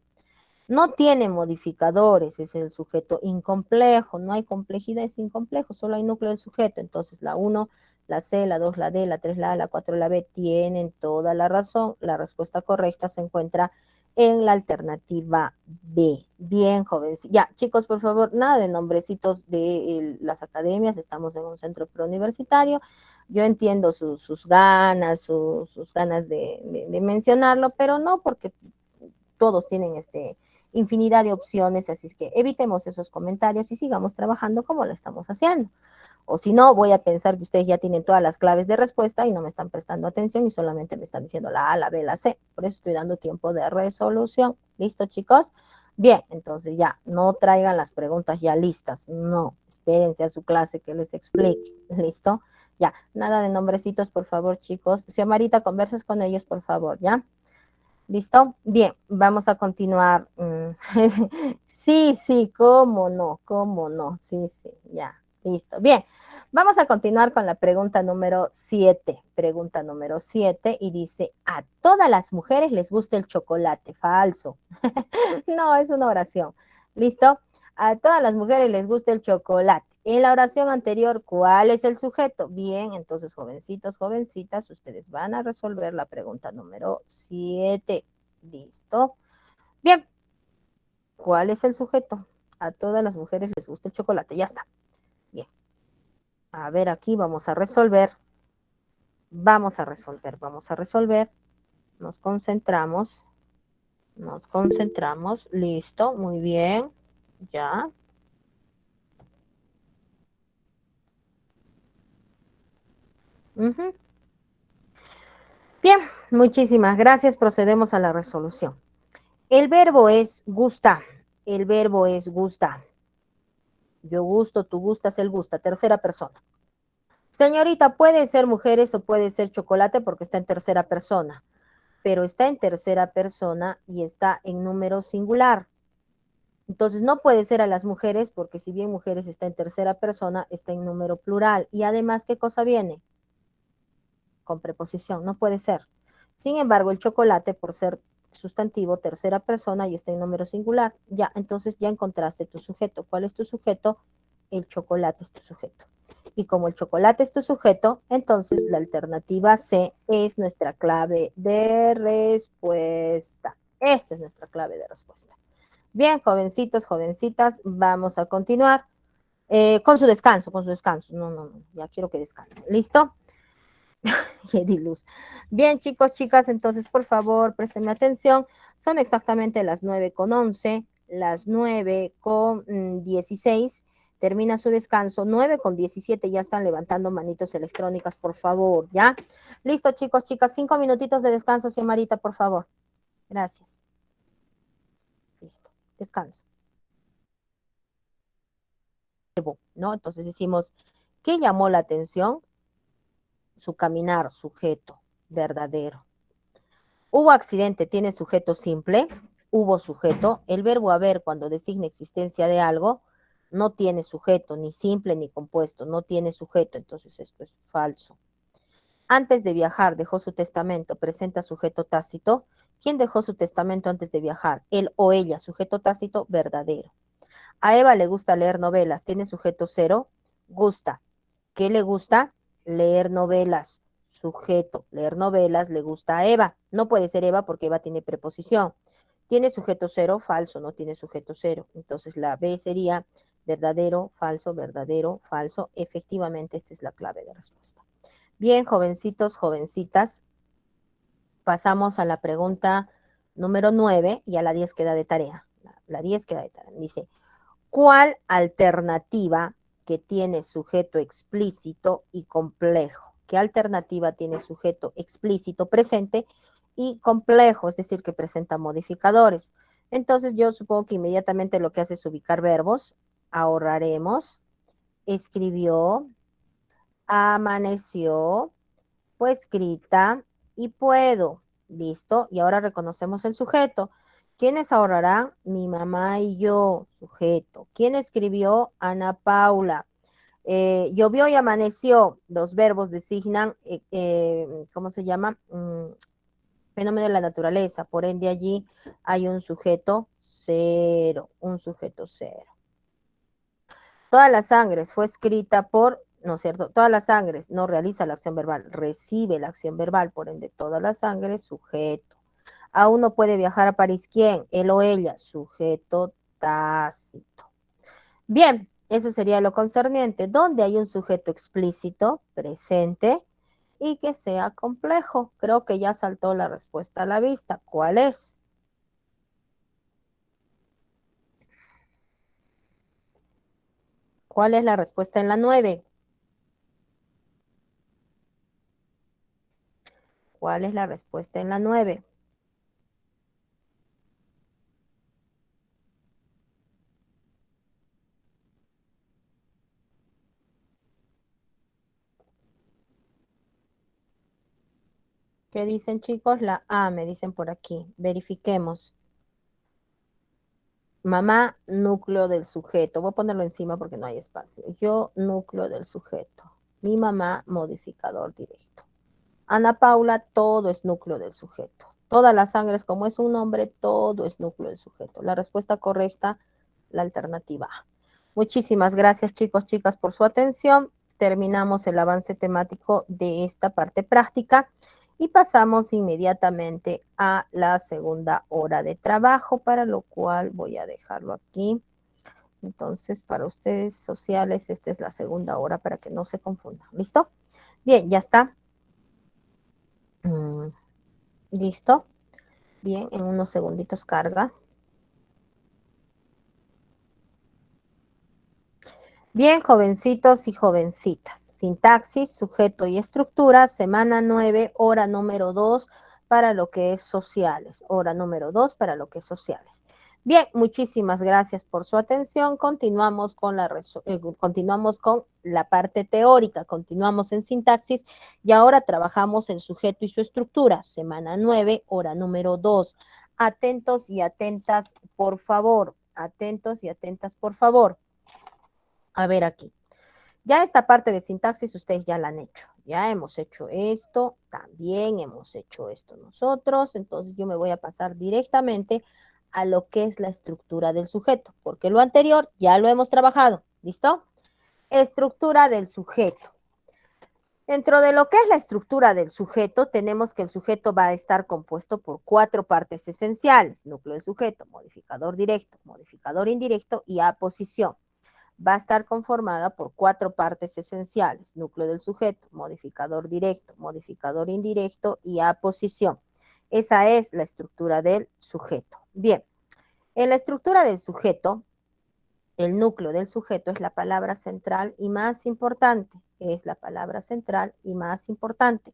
No tiene modificadores, es el sujeto incomplejo, no hay complejidad, es incomplejo, solo hay núcleo del sujeto. Entonces la 1, la C, la 2, la D, la 3, la A, la 4, la B tienen toda la razón. La respuesta correcta se encuentra en la alternativa B. Bien, jóvenes. Ya, chicos, por favor, nada de nombrecitos de las academias, estamos en un centro preuniversitario. Yo entiendo sus ganas, sus ganas de mencionarlo, pero no porque todos tienen infinidad de opciones, así es que evitemos esos comentarios y sigamos trabajando como lo estamos haciendo. O si no, voy a pensar que ustedes ya tienen todas las claves de respuesta y no me están prestando atención y solamente me están diciendo la A, la B, la C. Por eso estoy dando tiempo de resolución. ¿Listo, chicos? Bien, entonces ya, no traigan las preguntas ya listas. No, espérense a su clase que les explique. ¿Listo? Ya, nada de nombrecitos, por favor, chicos. Xiamarita, conversas con ellos, por favor, ¿ya? ¿Listo? Bien, vamos a continuar. Sí, cómo no. Sí, ya, listo. Bien, vamos a continuar con la pregunta número 7. Pregunta número 7 y dice, a todas las mujeres les gusta el chocolate. Falso. No, es una oración. ¿Listo? A todas las mujeres les gusta el chocolate. En la oración anterior, ¿cuál es el sujeto? Bien, entonces, jovencitos, jovencitas, ustedes van a resolver la pregunta número 7. ¿Listo? Bien. ¿Cuál es el sujeto? A todas las mujeres les gusta el chocolate. Ya está. Bien. A ver, aquí vamos a resolver. Vamos a resolver. Nos concentramos. Listo, muy bien. Ya. Bien, muchísimas gracias. Procedemos a la resolución. El verbo es gusta. El verbo es gusta. Yo gusto, tú gustas, él gusta. Tercera persona. Señorita, puede ser mujeres o puede ser chocolate porque está en tercera persona, pero está en tercera persona y está en número singular. Entonces no puede ser a las mujeres porque si bien mujeres está en tercera persona, está en número plural. Y además, ¿qué cosa viene? Con preposición, no puede ser. Sin embargo, el chocolate, por ser sustantivo, tercera persona y está en número singular, ya, entonces ya encontraste tu sujeto. ¿Cuál es tu sujeto? El chocolate es tu sujeto. Y como el chocolate es tu sujeto, entonces la alternativa C es nuestra clave de respuesta. Esta es nuestra clave de respuesta. Bien, jovencitos, jovencitas, vamos a continuar con su descanso. No, ya quiero que descansen. ¿Listo? Ediluz. Bien, chicos, chicas, entonces, por favor, préstenme atención. Son exactamente las 9:11, las 9:16. Termina su descanso. 9:17, ya están levantando manitos electrónicas, por favor, ¿ya? Listo, chicos, chicas, 5 minutitos de descanso, Xiamarita, por favor. Gracias. Listo, descanso. ¿No? Entonces decimos, ¿qué llamó la atención? Su caminar, sujeto, verdadero. Hubo accidente, tiene sujeto simple, hubo sujeto. El verbo haber, cuando designa existencia de algo, no tiene sujeto, ni simple ni compuesto, no tiene sujeto, entonces esto es falso. Antes de viajar dejó su testamento, presenta sujeto tácito. ¿Quién dejó su testamento antes de viajar? Él o ella, sujeto tácito, verdadero. A Eva le gusta leer novelas, tiene sujeto cero, gusta. ¿Qué le gusta? Leer novelas. Sujeto, leer novelas, le gusta a Eva. No puede ser Eva porque Eva tiene preposición. ¿Tiene sujeto cero? Falso, no tiene sujeto cero. Entonces la B sería verdadero, falso, verdadero, falso. Efectivamente, esta es la clave de respuesta. Bien, jovencitos, jovencitas, pasamos a la pregunta número 9 y a la 10 queda de tarea. La 10 queda de tarea. Dice, ¿cuál alternativa que tiene sujeto explícito y complejo. ¿Qué alternativa tiene sujeto explícito presente y complejo? Es decir, que presenta modificadores. Entonces yo supongo que inmediatamente lo que hace es ubicar verbos. Ahorraremos, escribió, amaneció, fue escrita y puedo. Listo. Y ahora reconocemos el sujeto. ¿Quiénes ahorrarán? Mi mamá y yo, sujeto. ¿Quién escribió? Ana Paula. Llovió y amaneció. Los verbos designan, ¿cómo se llama? Fenómeno de la naturaleza. Por ende, allí hay un sujeto cero. Un sujeto cero. Toda la sangre fue escrita por, ¿no es cierto? Toda la sangre no realiza la acción verbal, recibe la acción verbal, por ende, toda la sangre, sujeto. Aún no puede viajar a París, ¿quién? Él o ella, sujeto tácito. Bien, eso sería lo concerniente. ¿Dónde hay un sujeto explícito, presente, y que sea complejo? Creo que ya saltó la respuesta a la vista. ¿Cuál es? ¿Cuál es la respuesta en la 9? ¿Cuál es la respuesta en la 9? ¿Qué dicen, chicos? La A, me dicen por aquí. Verifiquemos. Mamá, núcleo del sujeto. Voy a ponerlo encima porque no hay espacio. Yo, núcleo del sujeto. Mi mamá, modificador directo. Ana Paula, todo es núcleo del sujeto. Todas las sangres, como es un nombre, todo es núcleo del sujeto. La respuesta correcta, la alternativa A. Muchísimas gracias, chicos, chicas, por su atención. Terminamos el avance temático de esta parte práctica y pasamos inmediatamente a la segunda hora de trabajo, para lo cual voy a dejarlo aquí. Entonces, para ustedes sociales, esta es la segunda hora para que no se confundan. ¿Listo? Bien, ya está. ¿Listo? Bien, en unos segunditos carga. Bien, jovencitos y jovencitas. Sintaxis, sujeto y estructura, semana 9, hora número 2 para lo que es sociales. Hora número 2 para lo que es sociales. Bien, muchísimas gracias por su atención. Continuamos con la parte teórica, continuamos en sintaxis y ahora trabajamos el sujeto y su estructura. Semana 9, hora número 2. Atentos y atentas, por favor. Atentos y atentas, por favor. A ver aquí. Ya esta parte de sintaxis ustedes ya la han hecho. Ya hemos hecho esto, también hemos hecho esto nosotros. Entonces yo me voy a pasar directamente a lo que es la estructura del sujeto, porque lo anterior ya lo hemos trabajado. ¿Listo? Estructura del sujeto. Dentro de lo que es la estructura del sujeto, tenemos que el sujeto va a estar compuesto por 4 partes esenciales: núcleo del sujeto, modificador directo, modificador indirecto y aposición. Va a estar conformada por 4 partes esenciales: núcleo del sujeto, modificador directo, modificador indirecto y aposición. Esa es la estructura del sujeto. Bien, en la estructura del sujeto, el núcleo del sujeto es la palabra central y más importante. Es la palabra central y más importante.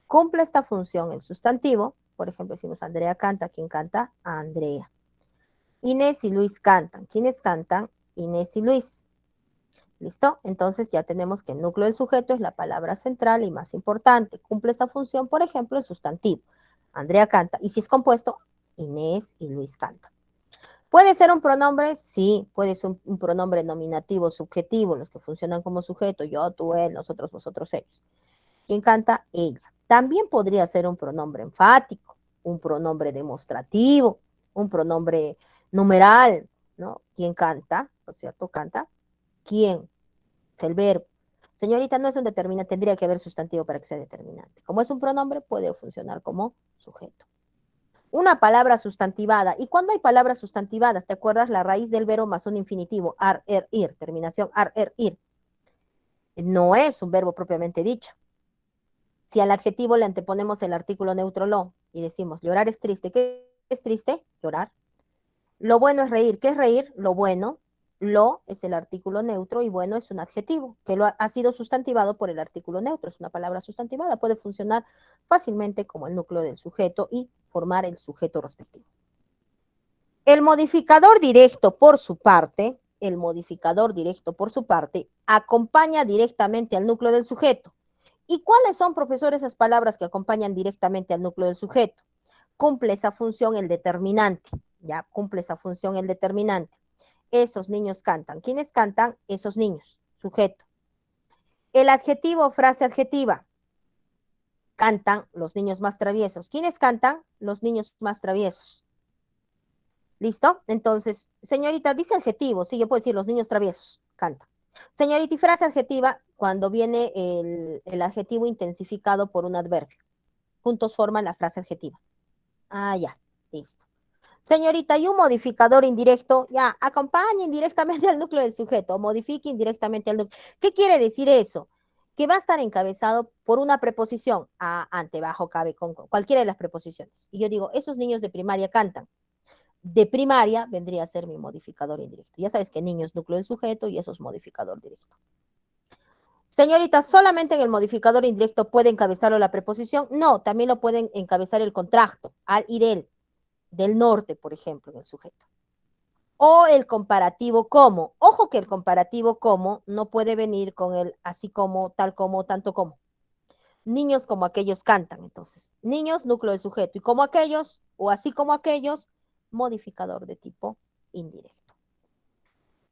Cumple esta función el sustantivo. Por ejemplo, decimos Andrea canta. ¿Quién canta? Andrea. Inés y Luis cantan. ¿Quiénes cantan? Inés y Luis. ¿Listo? Entonces ya tenemos que el núcleo del sujeto es la palabra central y más importante. Cumple esa función, por ejemplo, el sustantivo. Andrea canta. Y si es compuesto, Inés y Luis cantan. ¿Puede ser un pronombre? Sí, puede ser un pronombre nominativo, subjetivo, los que funcionan como sujeto: yo, tú, él, nosotros, vosotros, ellos. ¿Quién canta? Ella. También podría ser un pronombre enfático, un pronombre demostrativo, un pronombre numeral, ¿no? ¿Quién canta? ¿No es cierto? Canta. ¿Quién? Es el verbo. Señorita, no es un determinante, tendría que haber sustantivo para que sea determinante. Como es un pronombre, puede funcionar como sujeto. Una palabra sustantivada. ¿Y cuando hay palabras sustantivadas? ¿Te acuerdas? La raíz del verbo más un infinitivo, ar, er, ir, terminación ar, er, ir. No es un verbo propiamente dicho. Si al adjetivo le anteponemos el artículo neutro lo y decimos llorar es triste, ¿qué es triste? Llorar. Lo bueno es reír. ¿Qué es reír? Lo bueno. Lo es el artículo neutro y bueno es un adjetivo que ha sido sustantivado por el artículo neutro. Es una palabra sustantivada, puede funcionar fácilmente como el núcleo del sujeto y formar el sujeto respectivo. El modificador directo, por su parte, acompaña directamente al núcleo del sujeto. ¿Y cuáles son, profesor, esas palabras que acompañan directamente al núcleo del sujeto? Cumple esa función el determinante, ¿ya? Cumple esa función el determinante. Esos niños cantan. ¿Quiénes cantan? Esos niños, sujeto. El adjetivo, frase adjetiva. Cantan los niños más traviesos. ¿Quiénes cantan? Los niños más traviesos. ¿Listo? Entonces, señorita, dice adjetivo, sí, yo puedo decir los niños traviesos, cantan. Señorita, y frase adjetiva, cuando viene el adjetivo intensificado por un adverbio. Juntos forman la frase adjetiva. Ah, ya, listo. Señorita, y un modificador indirecto, ya, acompaña indirectamente al núcleo del sujeto, modifique indirectamente al núcleo. ¿Qué quiere decir eso? Que va a estar encabezado por una preposición, a, ante, bajo, cabe, con cualquiera de las preposiciones. Y yo digo, esos niños de primaria cantan. De primaria vendría a ser mi modificador indirecto. Ya sabes que niño es núcleo del sujeto y eso es modificador directo. Señorita, ¿solamente en el modificador indirecto puede encabezarlo la preposición? No, también lo pueden encabezar el contracto, al y del norte, por ejemplo, en el sujeto. O el comparativo como. Ojo que el comparativo como no puede venir con el así como, tal como, tanto como. Niños como aquellos cantan, entonces. Niños, núcleo del sujeto. Y como aquellos, o así como aquellos, modificador de tipo indirecto.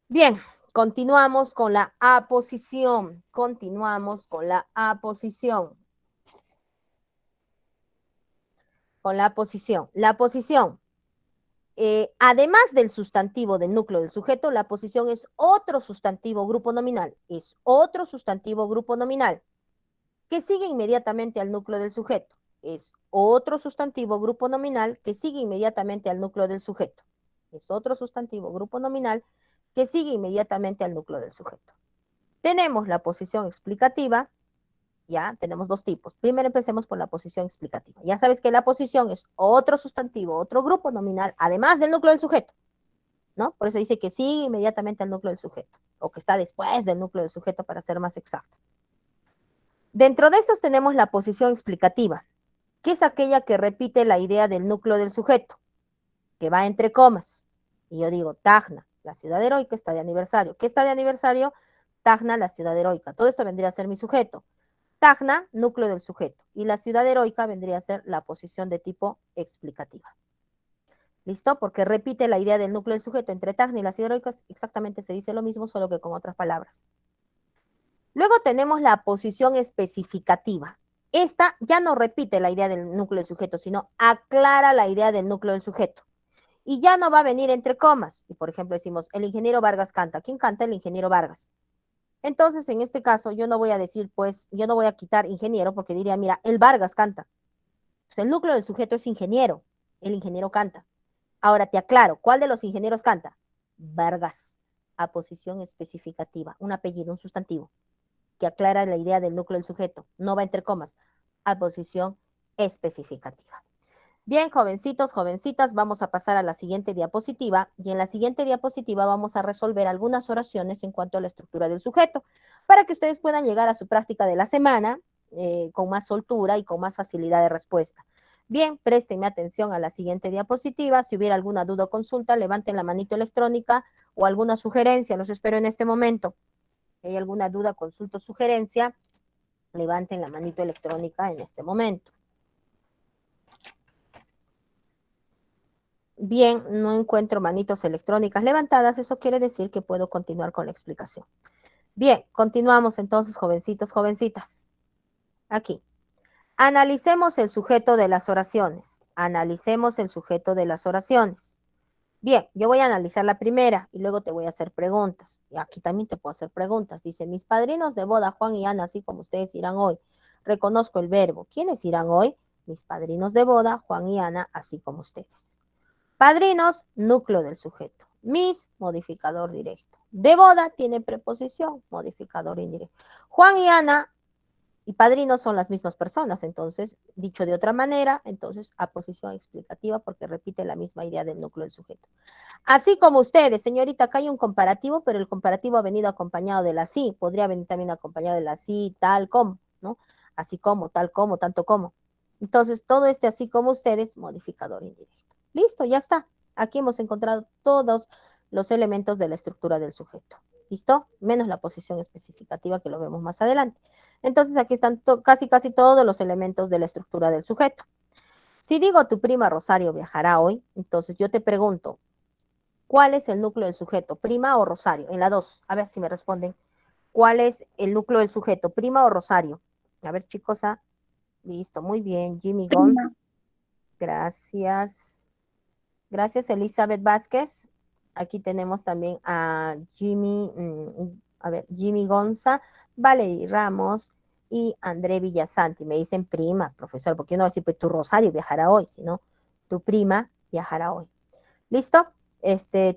Bien, continuamos con la aposición. Continuamos con la aposición. Con la aposición. La aposición. Además del sustantivo del núcleo del sujeto, la aposición es otro sustantivo grupo nominal. Es otro sustantivo grupo nominal que sigue inmediatamente al núcleo del sujeto. Es otro sustantivo grupo nominal que sigue inmediatamente al núcleo del sujeto. Es otro sustantivo grupo nominal que sigue inmediatamente al núcleo del sujeto. Tenemos la posición explicativa, ya tenemos dos tipos. Primero empecemos por la posición explicativa. Ya sabes que la posición es otro sustantivo, otro grupo nominal, además del núcleo del sujeto, ¿no? Por eso dice que sigue inmediatamente al núcleo del sujeto, o que está después del núcleo del sujeto para ser más exacto. Dentro de estos tenemos la posición explicativa, que es aquella que repite la idea del núcleo del sujeto, que va entre comas. Y yo digo, Tacna, la ciudad heroica, está de aniversario. ¿Qué está de aniversario? Tacna, la ciudad heroica. Todo esto vendría a ser mi sujeto. Tacna, núcleo del sujeto. Y la ciudad heroica vendría a ser la posición de tipo explicativa. ¿Listo? Porque repite la idea del núcleo del sujeto. Entre Tacna y la ciudad heroica exactamente se dice lo mismo, solo que con otras palabras. Luego tenemos la posición especificativa. Esta ya no repite la idea del núcleo del sujeto, sino aclara la idea del núcleo del sujeto. Y ya no va a venir entre comas. Y por ejemplo decimos, el ingeniero Vargas canta. ¿Quién canta? El ingeniero Vargas. Entonces, en este caso, yo no voy a decir, pues, yo no voy a quitar ingeniero porque diría, mira, el Vargas canta. Pues el núcleo del sujeto es ingeniero. El ingeniero canta. Ahora te aclaro, ¿cuál de los ingenieros canta? Vargas. Aposición especificativa. Un apellido, un sustantivo, que aclara la idea del núcleo del sujeto. No va entre comas. Aposición especificativa. Bien, jovencitos, jovencitas, vamos a pasar a la siguiente diapositiva y en la siguiente diapositiva vamos a resolver algunas oraciones en cuanto a la estructura del sujeto para que ustedes puedan llegar a su práctica de la semana con más soltura y con más facilidad de respuesta. Bien, préstenme atención a la siguiente diapositiva. Si hubiera alguna duda o consulta, levanten la manito electrónica o alguna sugerencia. Los espero en este momento. Si hay alguna duda, consulta o sugerencia, levanten la manito electrónica en este momento. Bien, no encuentro manitos electrónicas levantadas, eso quiere decir que puedo continuar con la explicación. Bien, continuamos entonces, jovencitos, jovencitas. Aquí. Analicemos el sujeto de las oraciones. Analicemos el sujeto de las oraciones. Bien, yo voy a analizar la primera y luego te voy a hacer preguntas. Y aquí también te puedo hacer preguntas. Dice, mis padrinos de boda, Juan y Ana, así como ustedes irán hoy. Reconozco el verbo. ¿Quiénes irán hoy? Mis padrinos de boda, Juan y Ana, así como ustedes. Padrinos, núcleo del sujeto. Mis, modificador directo. De boda tiene preposición, modificador indirecto. Juan y Ana, y padrino son las mismas personas, entonces, dicho de otra manera, entonces, aposición explicativa porque repite la misma idea del núcleo del sujeto. Así como ustedes, señorita, acá hay un comparativo, pero el comparativo ha venido acompañado de la sí, podría venir también acompañado de la sí, tal como, ¿no? Así como, tal como, tanto como. Entonces, todo este así como ustedes, modificador indirecto. Listo, ya está. Aquí hemos encontrado todos los elementos de la estructura del sujeto. ¿Listo? Menos la posición especificativa que lo vemos más adelante. Entonces, aquí están casi todos los elementos de la estructura del sujeto. Si digo tu prima Rosario viajará hoy, entonces yo te pregunto, ¿cuál es el núcleo del sujeto? ¿Prima o Rosario? En la 2, a ver si me responden. ¿Cuál es el núcleo del sujeto? ¿Prima o Rosario? A ver, chicos, listo, muy bien. Jimmy Gons, Prima. gracias. Gracias, Elizabeth Vázquez. Aquí tenemos también a Jimmy, a ver, Jimmy Gonza, Valerie Ramos y André Villasanti. Me dicen prima, profesor, porque yo no voy a decir, pues tu Rosario viajará hoy, sino tu prima viajará hoy. ¿Listo?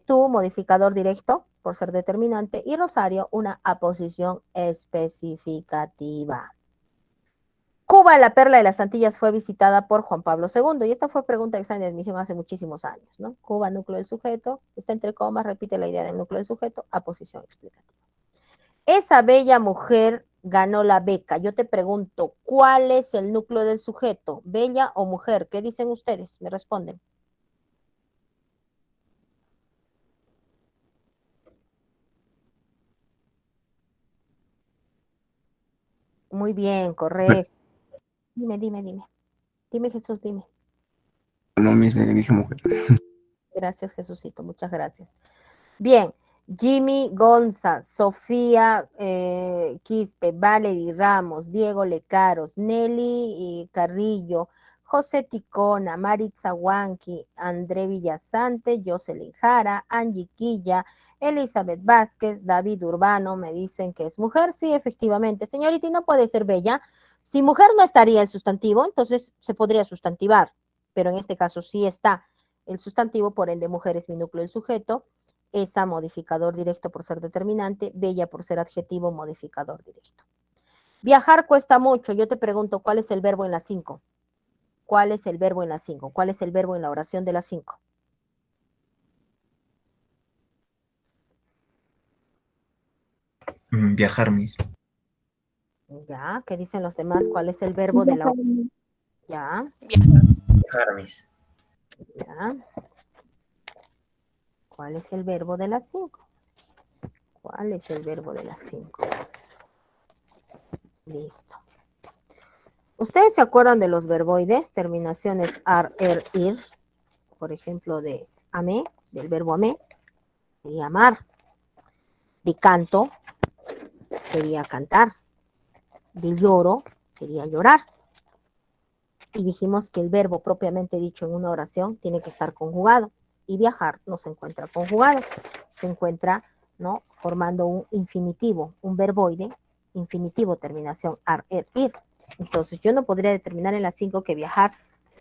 Tú, modificador directo, por ser determinante, y Rosario, una aposición especificativa. Cuba, la perla de las Antillas, fue visitada por Juan Pablo II, y esta fue pregunta de examen de admisión hace muchísimos años, ¿no? Cuba, núcleo del sujeto, está entre comas, repite la idea del núcleo del sujeto, aposición explicativa. Esa bella mujer ganó la beca. Yo te pregunto, ¿cuál es el núcleo del sujeto? ¿Bella o mujer? ¿Qué dicen ustedes? Me responden. Muy bien, correcto. Dime. Dime, Jesús, dime. No me dije mujer. Gracias, Jesucito, muchas gracias. Bien, Jimmy Gonza, Sofía Quispe, Valerie Ramos, Diego Lecaros, Nelly Carrillo, José Ticona, Maritza Huanqui, André Villasante, Jocelyn Jara, Angie Quilla, Elizabeth Vázquez, David Urbano, me dicen que es mujer. Sí, efectivamente. Señorita, y no puede ser bella. Si mujer no estaría el sustantivo, entonces se podría sustantivar, pero en este caso sí está el sustantivo, por ende mujer es mi núcleo del sujeto, esa modificador directo por ser determinante, bella por ser adjetivo modificador directo. Viajar cuesta mucho. Yo te pregunto, ¿cuál es el verbo en la 5? ¿Cuál es el verbo en la 5? ¿Cuál es el verbo en la oración de la 5? Viajar, Miss. Ya, ¿qué dicen los demás? ¿Cuál es el verbo de la... Ya, Viajar, Miss. ya. ¿Cuál es el verbo de la 5? ¿Cuál es el verbo de la 5? Listo. ¿Ustedes se acuerdan de los verboides? Terminaciones ar, ir, por ejemplo, de amé, del verbo amé, sería amar. De canto, sería cantar. De lloro, sería llorar. Y dijimos que el verbo propiamente dicho en una oración tiene que estar conjugado. Y viajar no se encuentra conjugado. Se encuentra, ¿no?, formando un infinitivo, un verboide, infinitivo, terminación ar, ir. Entonces yo no podría determinar en las 5 que viajar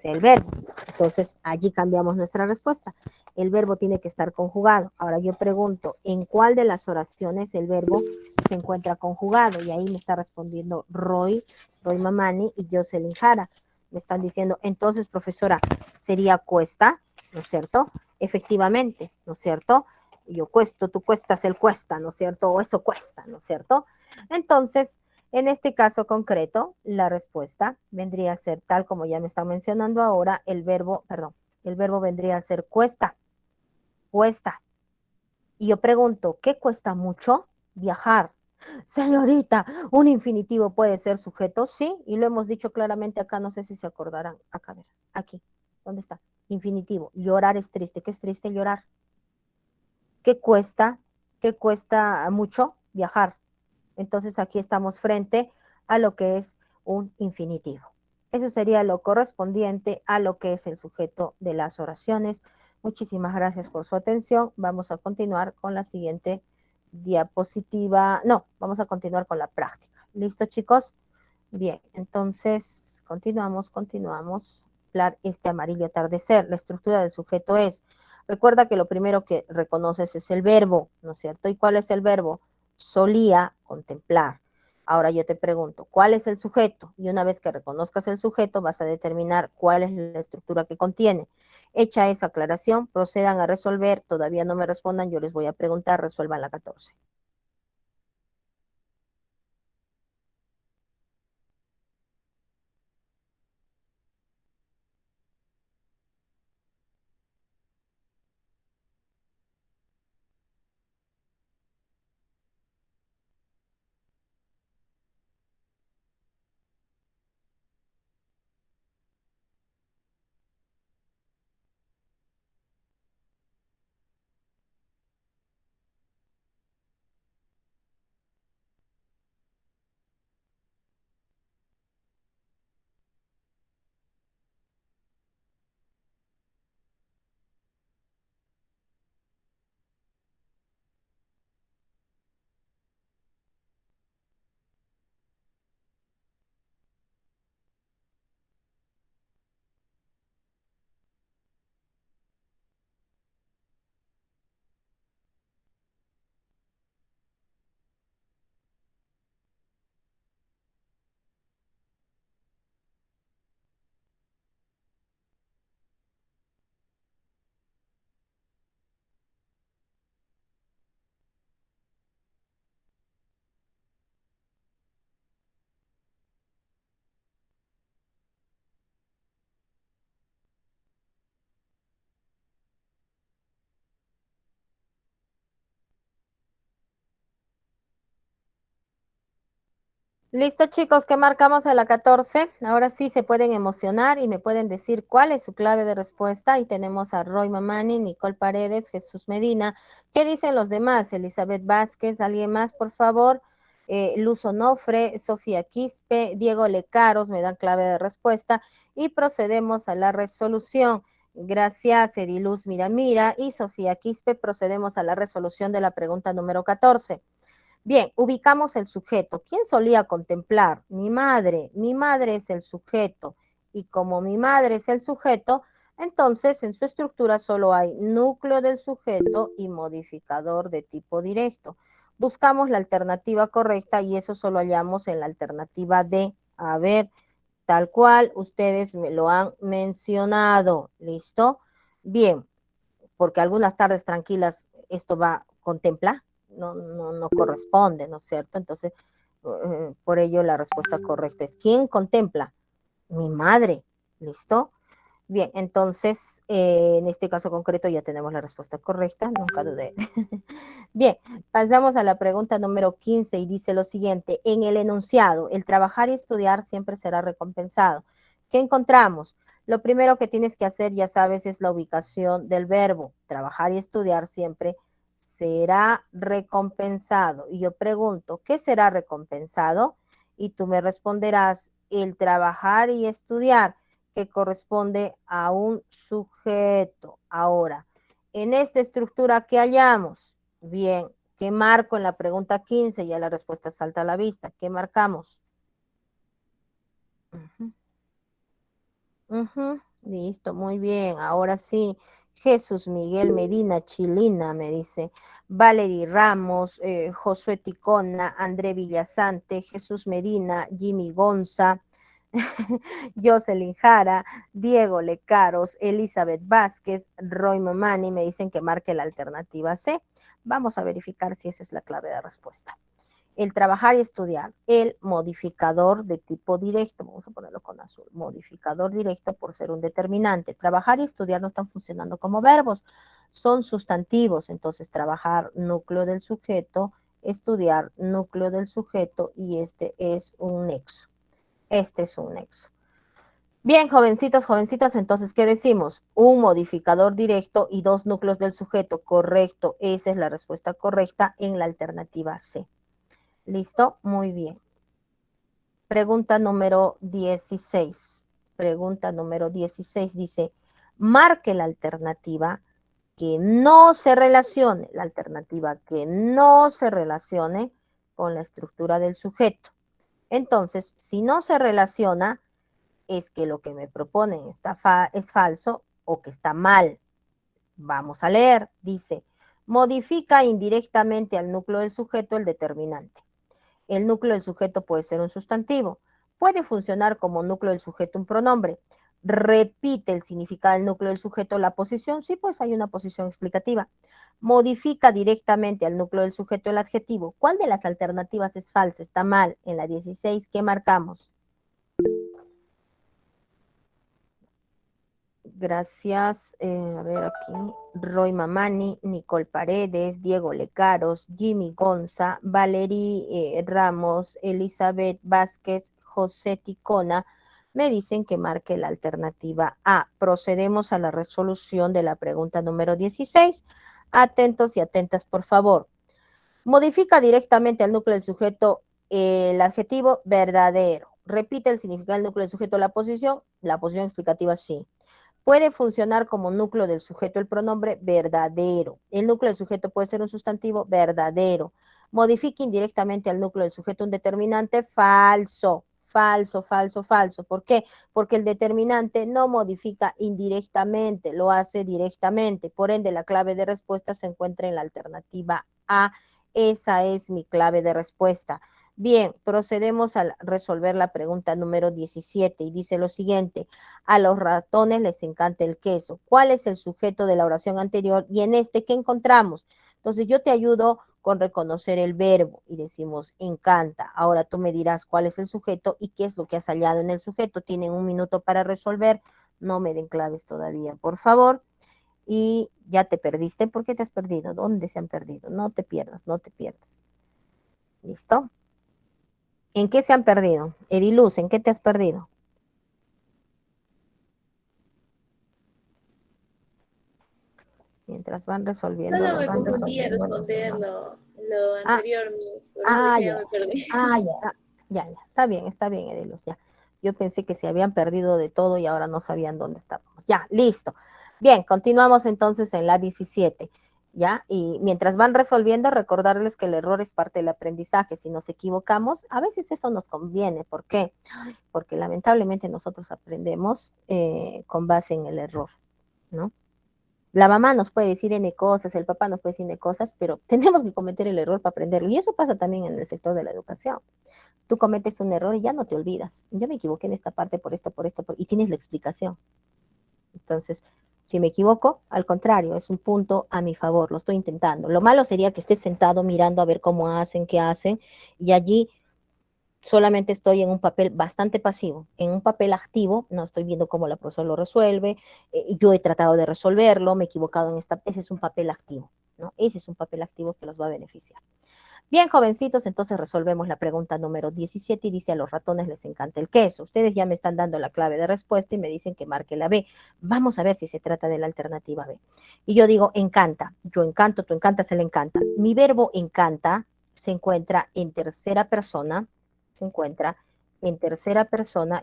sea el verbo. Entonces allí cambiamos nuestra respuesta. El verbo tiene que estar conjugado. Ahora yo pregunto, ¿en cuál de las oraciones el verbo se encuentra conjugado? Y ahí me está respondiendo Roy Mamani y Jocelyn Jara. Me están diciendo, entonces, profesora, sería cuesta, ¿no es cierto? Efectivamente, ¿no es cierto? Yo cuesto, tú cuestas, él cuesta, ¿no es cierto? O eso cuesta, ¿no es cierto? Entonces, en este caso concreto, la respuesta vendría a ser tal como ya me está mencionando ahora, el verbo vendría a ser cuesta, cuesta. Y yo pregunto, ¿qué cuesta mucho? Viajar. Señorita, un infinitivo puede ser sujeto, sí, y lo hemos dicho claramente acá, no sé si se acordarán. Acá, a ver, aquí, ¿dónde está? Infinitivo. Llorar es triste. ¿Qué es triste? Llorar. ¿Qué cuesta? ¿Qué cuesta mucho? Viajar. Entonces aquí estamos frente a lo que es un infinitivo. Eso sería lo correspondiente a lo que es el sujeto de las oraciones. Muchísimas gracias por su atención. Vamos a continuar con la siguiente diapositiva. No, vamos a continuar con la práctica. ¿Listo, chicos? Bien, entonces continuamos. Este amarillo atardecer. La estructura del sujeto es, recuerda que lo primero que reconoces es el verbo, ¿no es cierto? ¿Y cuál es el verbo? Solía contemplar. Ahora yo te pregunto, ¿cuál es el sujeto? Y una vez que reconozcas el sujeto, vas a determinar cuál es la estructura que contiene. Hecha esa aclaración, procedan a resolver. Todavía no me respondan, yo les voy a preguntar, resuelvan la 14. Listo, chicos, ¿qué marcamos en la 14? Ahora sí se pueden emocionar y me pueden decir cuál es su clave de respuesta. Y tenemos a Roy Mamani, Nicole Paredes, Jesús Medina. ¿Qué dicen los demás? Elizabeth Vázquez, ¿alguien más, por favor? Luz Onofre, Sofía Quispe, Diego Lecaros me dan clave de respuesta. Y procedemos a la resolución. Gracias, Ediluz Miramira y Sofía Quispe. Procedemos a la resolución de la pregunta número 14. Bien, ubicamos el sujeto. ¿Quién solía contemplar? Mi madre. Mi madre es el sujeto. Y como mi madre es el sujeto, entonces en su estructura solo hay núcleo del sujeto y modificador de tipo directo. Buscamos la alternativa correcta y eso solo hallamos en la alternativa D. A ver, tal cual ustedes me lo han mencionado. ¿Listo? Bien, porque algunas tardes tranquilas esto va, contempla, no corresponde, ¿no es cierto? Entonces, por ello la respuesta correcta es, ¿quién contempla? Mi madre, ¿listo? Bien, entonces, en este caso concreto ya tenemos la respuesta correcta, nunca dudé. Bien, pasamos a la pregunta número 15 y dice lo siguiente, en el enunciado, el trabajar y estudiar siempre será recompensado. ¿Qué encontramos? Lo primero que tienes que hacer, ya sabes, es la ubicación del verbo. Trabajar y estudiar siempre será recompensado. Y yo pregunto, ¿qué será recompensado? Y tú me responderás, el trabajar y estudiar, que corresponde a un sujeto. Ahora, en esta estructura que hallamos, bien, ¿qué marco en la pregunta 15? Ya la respuesta salta a la vista. ¿Qué marcamos? Listo, muy bien. Ahora sí, Jesús Miguel Medina Chilina me dice, Valery Ramos, Josué Ticona, André Villasante, Jesús Medina, Jimmy Gonza, Jocelyn Jara, Diego Lecaros, Elizabeth Vázquez, Roy Mamani me dicen que marque la alternativa C. Vamos a verificar si esa es la clave de respuesta. El trabajar y estudiar, el modificador de tipo directo, vamos a ponerlo con azul, modificador directo por ser un determinante. Trabajar y estudiar no están funcionando como verbos, son sustantivos, entonces trabajar núcleo del sujeto, estudiar núcleo del sujeto y este es un nexo. Este es un nexo. Bien, jovencitos, jovencitas, entonces, ¿qué decimos? Un modificador directo y dos núcleos del sujeto, correcto. Esa es la respuesta correcta en la alternativa C. ¿Listo? Muy bien. Pregunta número 16. Pregunta número 16 dice, marque la alternativa que no se relacione, la alternativa que no se relacione con la estructura del sujeto. Entonces, si no se relaciona, es que lo que me proponen es falso o que está mal. Vamos a leer, dice, modifica indirectamente al núcleo del sujeto el determinante. el núcleo del sujeto puede ser un sustantivo. Puede funcionar como núcleo del sujeto un pronombre. Repite el significado del núcleo del sujeto la posición. Sí, pues hay una posición explicativa. Modifica directamente al núcleo del sujeto el adjetivo. ¿Cuál de las alternativas es falsa? Está mal. En la 16, ¿qué marcamos? Gracias. A ver aquí. Roy Mamani, Nicole Paredes, Diego Lecaros, Jimmy Gonza, Valerie Ramos, Elizabeth Vázquez, José Ticona, me dicen que marque la alternativa A. Procedemos a la resolución de la pregunta número 16. Atentos y atentas, por favor. Modifica directamente al núcleo del sujeto el adjetivo verdadero. Repite el significado del núcleo del sujeto la posición explicativa sí. Puede funcionar como núcleo del sujeto el pronombre verdadero. El núcleo del sujeto puede ser un sustantivo verdadero. Modifica indirectamente al núcleo del sujeto un determinante falso. Falso, falso, falso. ¿Por qué? Porque el determinante no modifica indirectamente, lo hace directamente. Por ende, la clave de respuesta se encuentra en la alternativa A. Esa es mi clave de respuesta. Bien, procedemos a resolver la pregunta número 17 y dice lo siguiente: a los ratones les encanta el queso. ¿Cuál es el sujeto de la oración anterior? Y en este, ¿qué encontramos? Entonces yo te ayudo con reconocer el verbo y decimos encanta. Ahora tú me dirás cuál es el sujeto y qué es lo que has hallado en el sujeto. Tienen un minuto para resolver. No me den claves todavía, por favor. Y ya te perdiste. ¿Por qué te has perdido? ¿Dónde se han perdido? No te pierdas, no te pierdas. ¿Listo? ¿En qué se han perdido? Ediluz, ¿en qué te has perdido? Mientras van resolviendo. Solo me confundí a responder lo anterior, Miss, por eso ya. ya me perdí. Ya. Está bien, Ediluz, ya. Yo pensé que se habían perdido de todo y ahora no sabían dónde estábamos. Ya, listo. Bien, continuamos entonces en la 17. ¿Ya? Y mientras van resolviendo, recordarles que el error es parte del aprendizaje. Si nos equivocamos, a veces eso nos conviene. ¿Por qué? Porque lamentablemente nosotros aprendemos con base en el error, ¿no? La mamá nos puede decir N cosas, el papá nos puede decir N cosas, pero tenemos que cometer el error para aprenderlo. Y eso pasa también en el sector de la educación. Tú cometes un error y ya no te olvidas. Yo me equivoqué en esta parte por esto, y tienes la explicación. Entonces, si me equivoco, al contrario, es un punto a mi favor, lo estoy intentando. Lo malo sería que estés sentado mirando a ver cómo hacen, qué hacen, y allí solamente estoy en un papel bastante pasivo. En un papel activo, no estoy viendo cómo la profesora lo resuelve, yo he tratado de resolverlo, me he equivocado en esta, ese es un papel activo, ¿no? Ese es un papel activo que los va a beneficiar. Bien, jovencitos, entonces resolvemos la pregunta número 17 y dice: a los ratones les encanta el queso. Ustedes ya me están dando la clave de respuesta y me dicen que marque la B. Vamos a ver si se trata de la alternativa B. Y yo digo encanta. Yo encanto, tú encantas, él encanta. Mi verbo encanta se encuentra en tercera persona,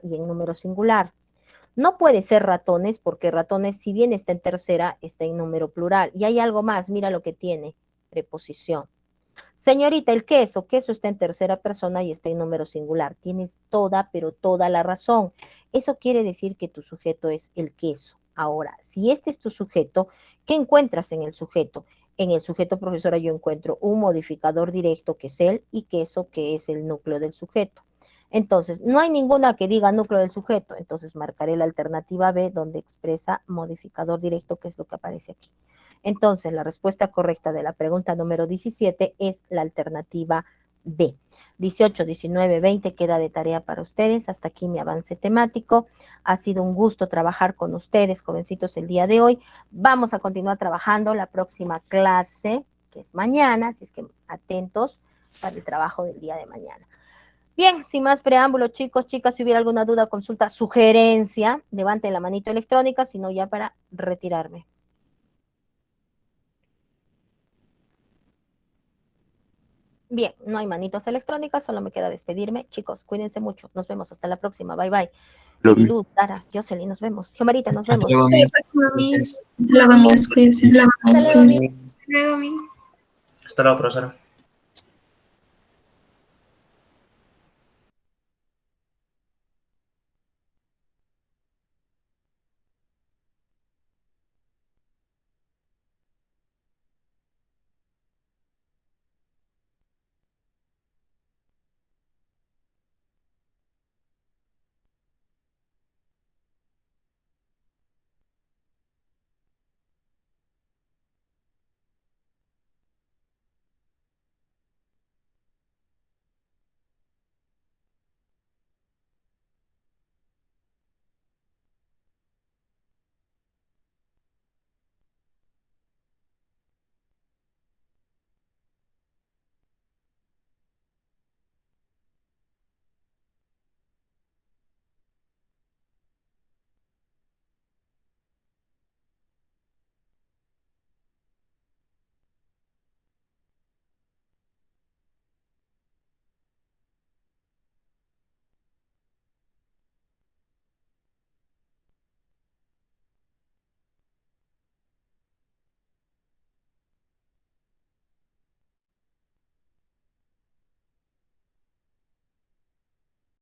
y en número singular. No puede ser ratones porque ratones, si bien está en tercera, está en número plural. Y hay algo más, mira lo que tiene, preposición. Señorita, el queso está en tercera persona y está en número singular. Tienes toda, pero toda la razón. Eso quiere decir que tu sujeto es el queso. Ahora, si este es tu sujeto, ¿qué encuentras en el sujeto? En el sujeto, profesora, yo encuentro un modificador directo que es él y queso, que es el núcleo del sujeto. Entonces, no hay ninguna que diga núcleo del sujeto, entonces marcaré la alternativa B donde expresa modificador directo, que es lo que aparece aquí. Entonces, la respuesta correcta de la pregunta número 17 es la alternativa B. 18, 19, 20 queda de tarea para ustedes. Hasta aquí mi avance temático. Ha sido un gusto trabajar con ustedes, jovencitos, el día de hoy. Vamos a continuar trabajando la próxima clase, que es mañana, así es que atentos para el trabajo del día de mañana. Bien, sin más preámbulo, chicos, chicas, si hubiera alguna duda, consulta, sugerencia, levanten la manito electrónica, si no ya para retirarme. Bien, no hay manitos electrónicas, solo me queda despedirme. Chicos, cuídense mucho. Nos vemos hasta la próxima. Bye, bye. Luz, Dara, Jocelyn, nos vemos. Giomarita, nos vemos. Hasta luego, Miss. Hasta luego, Miss. Hasta luego, profesora.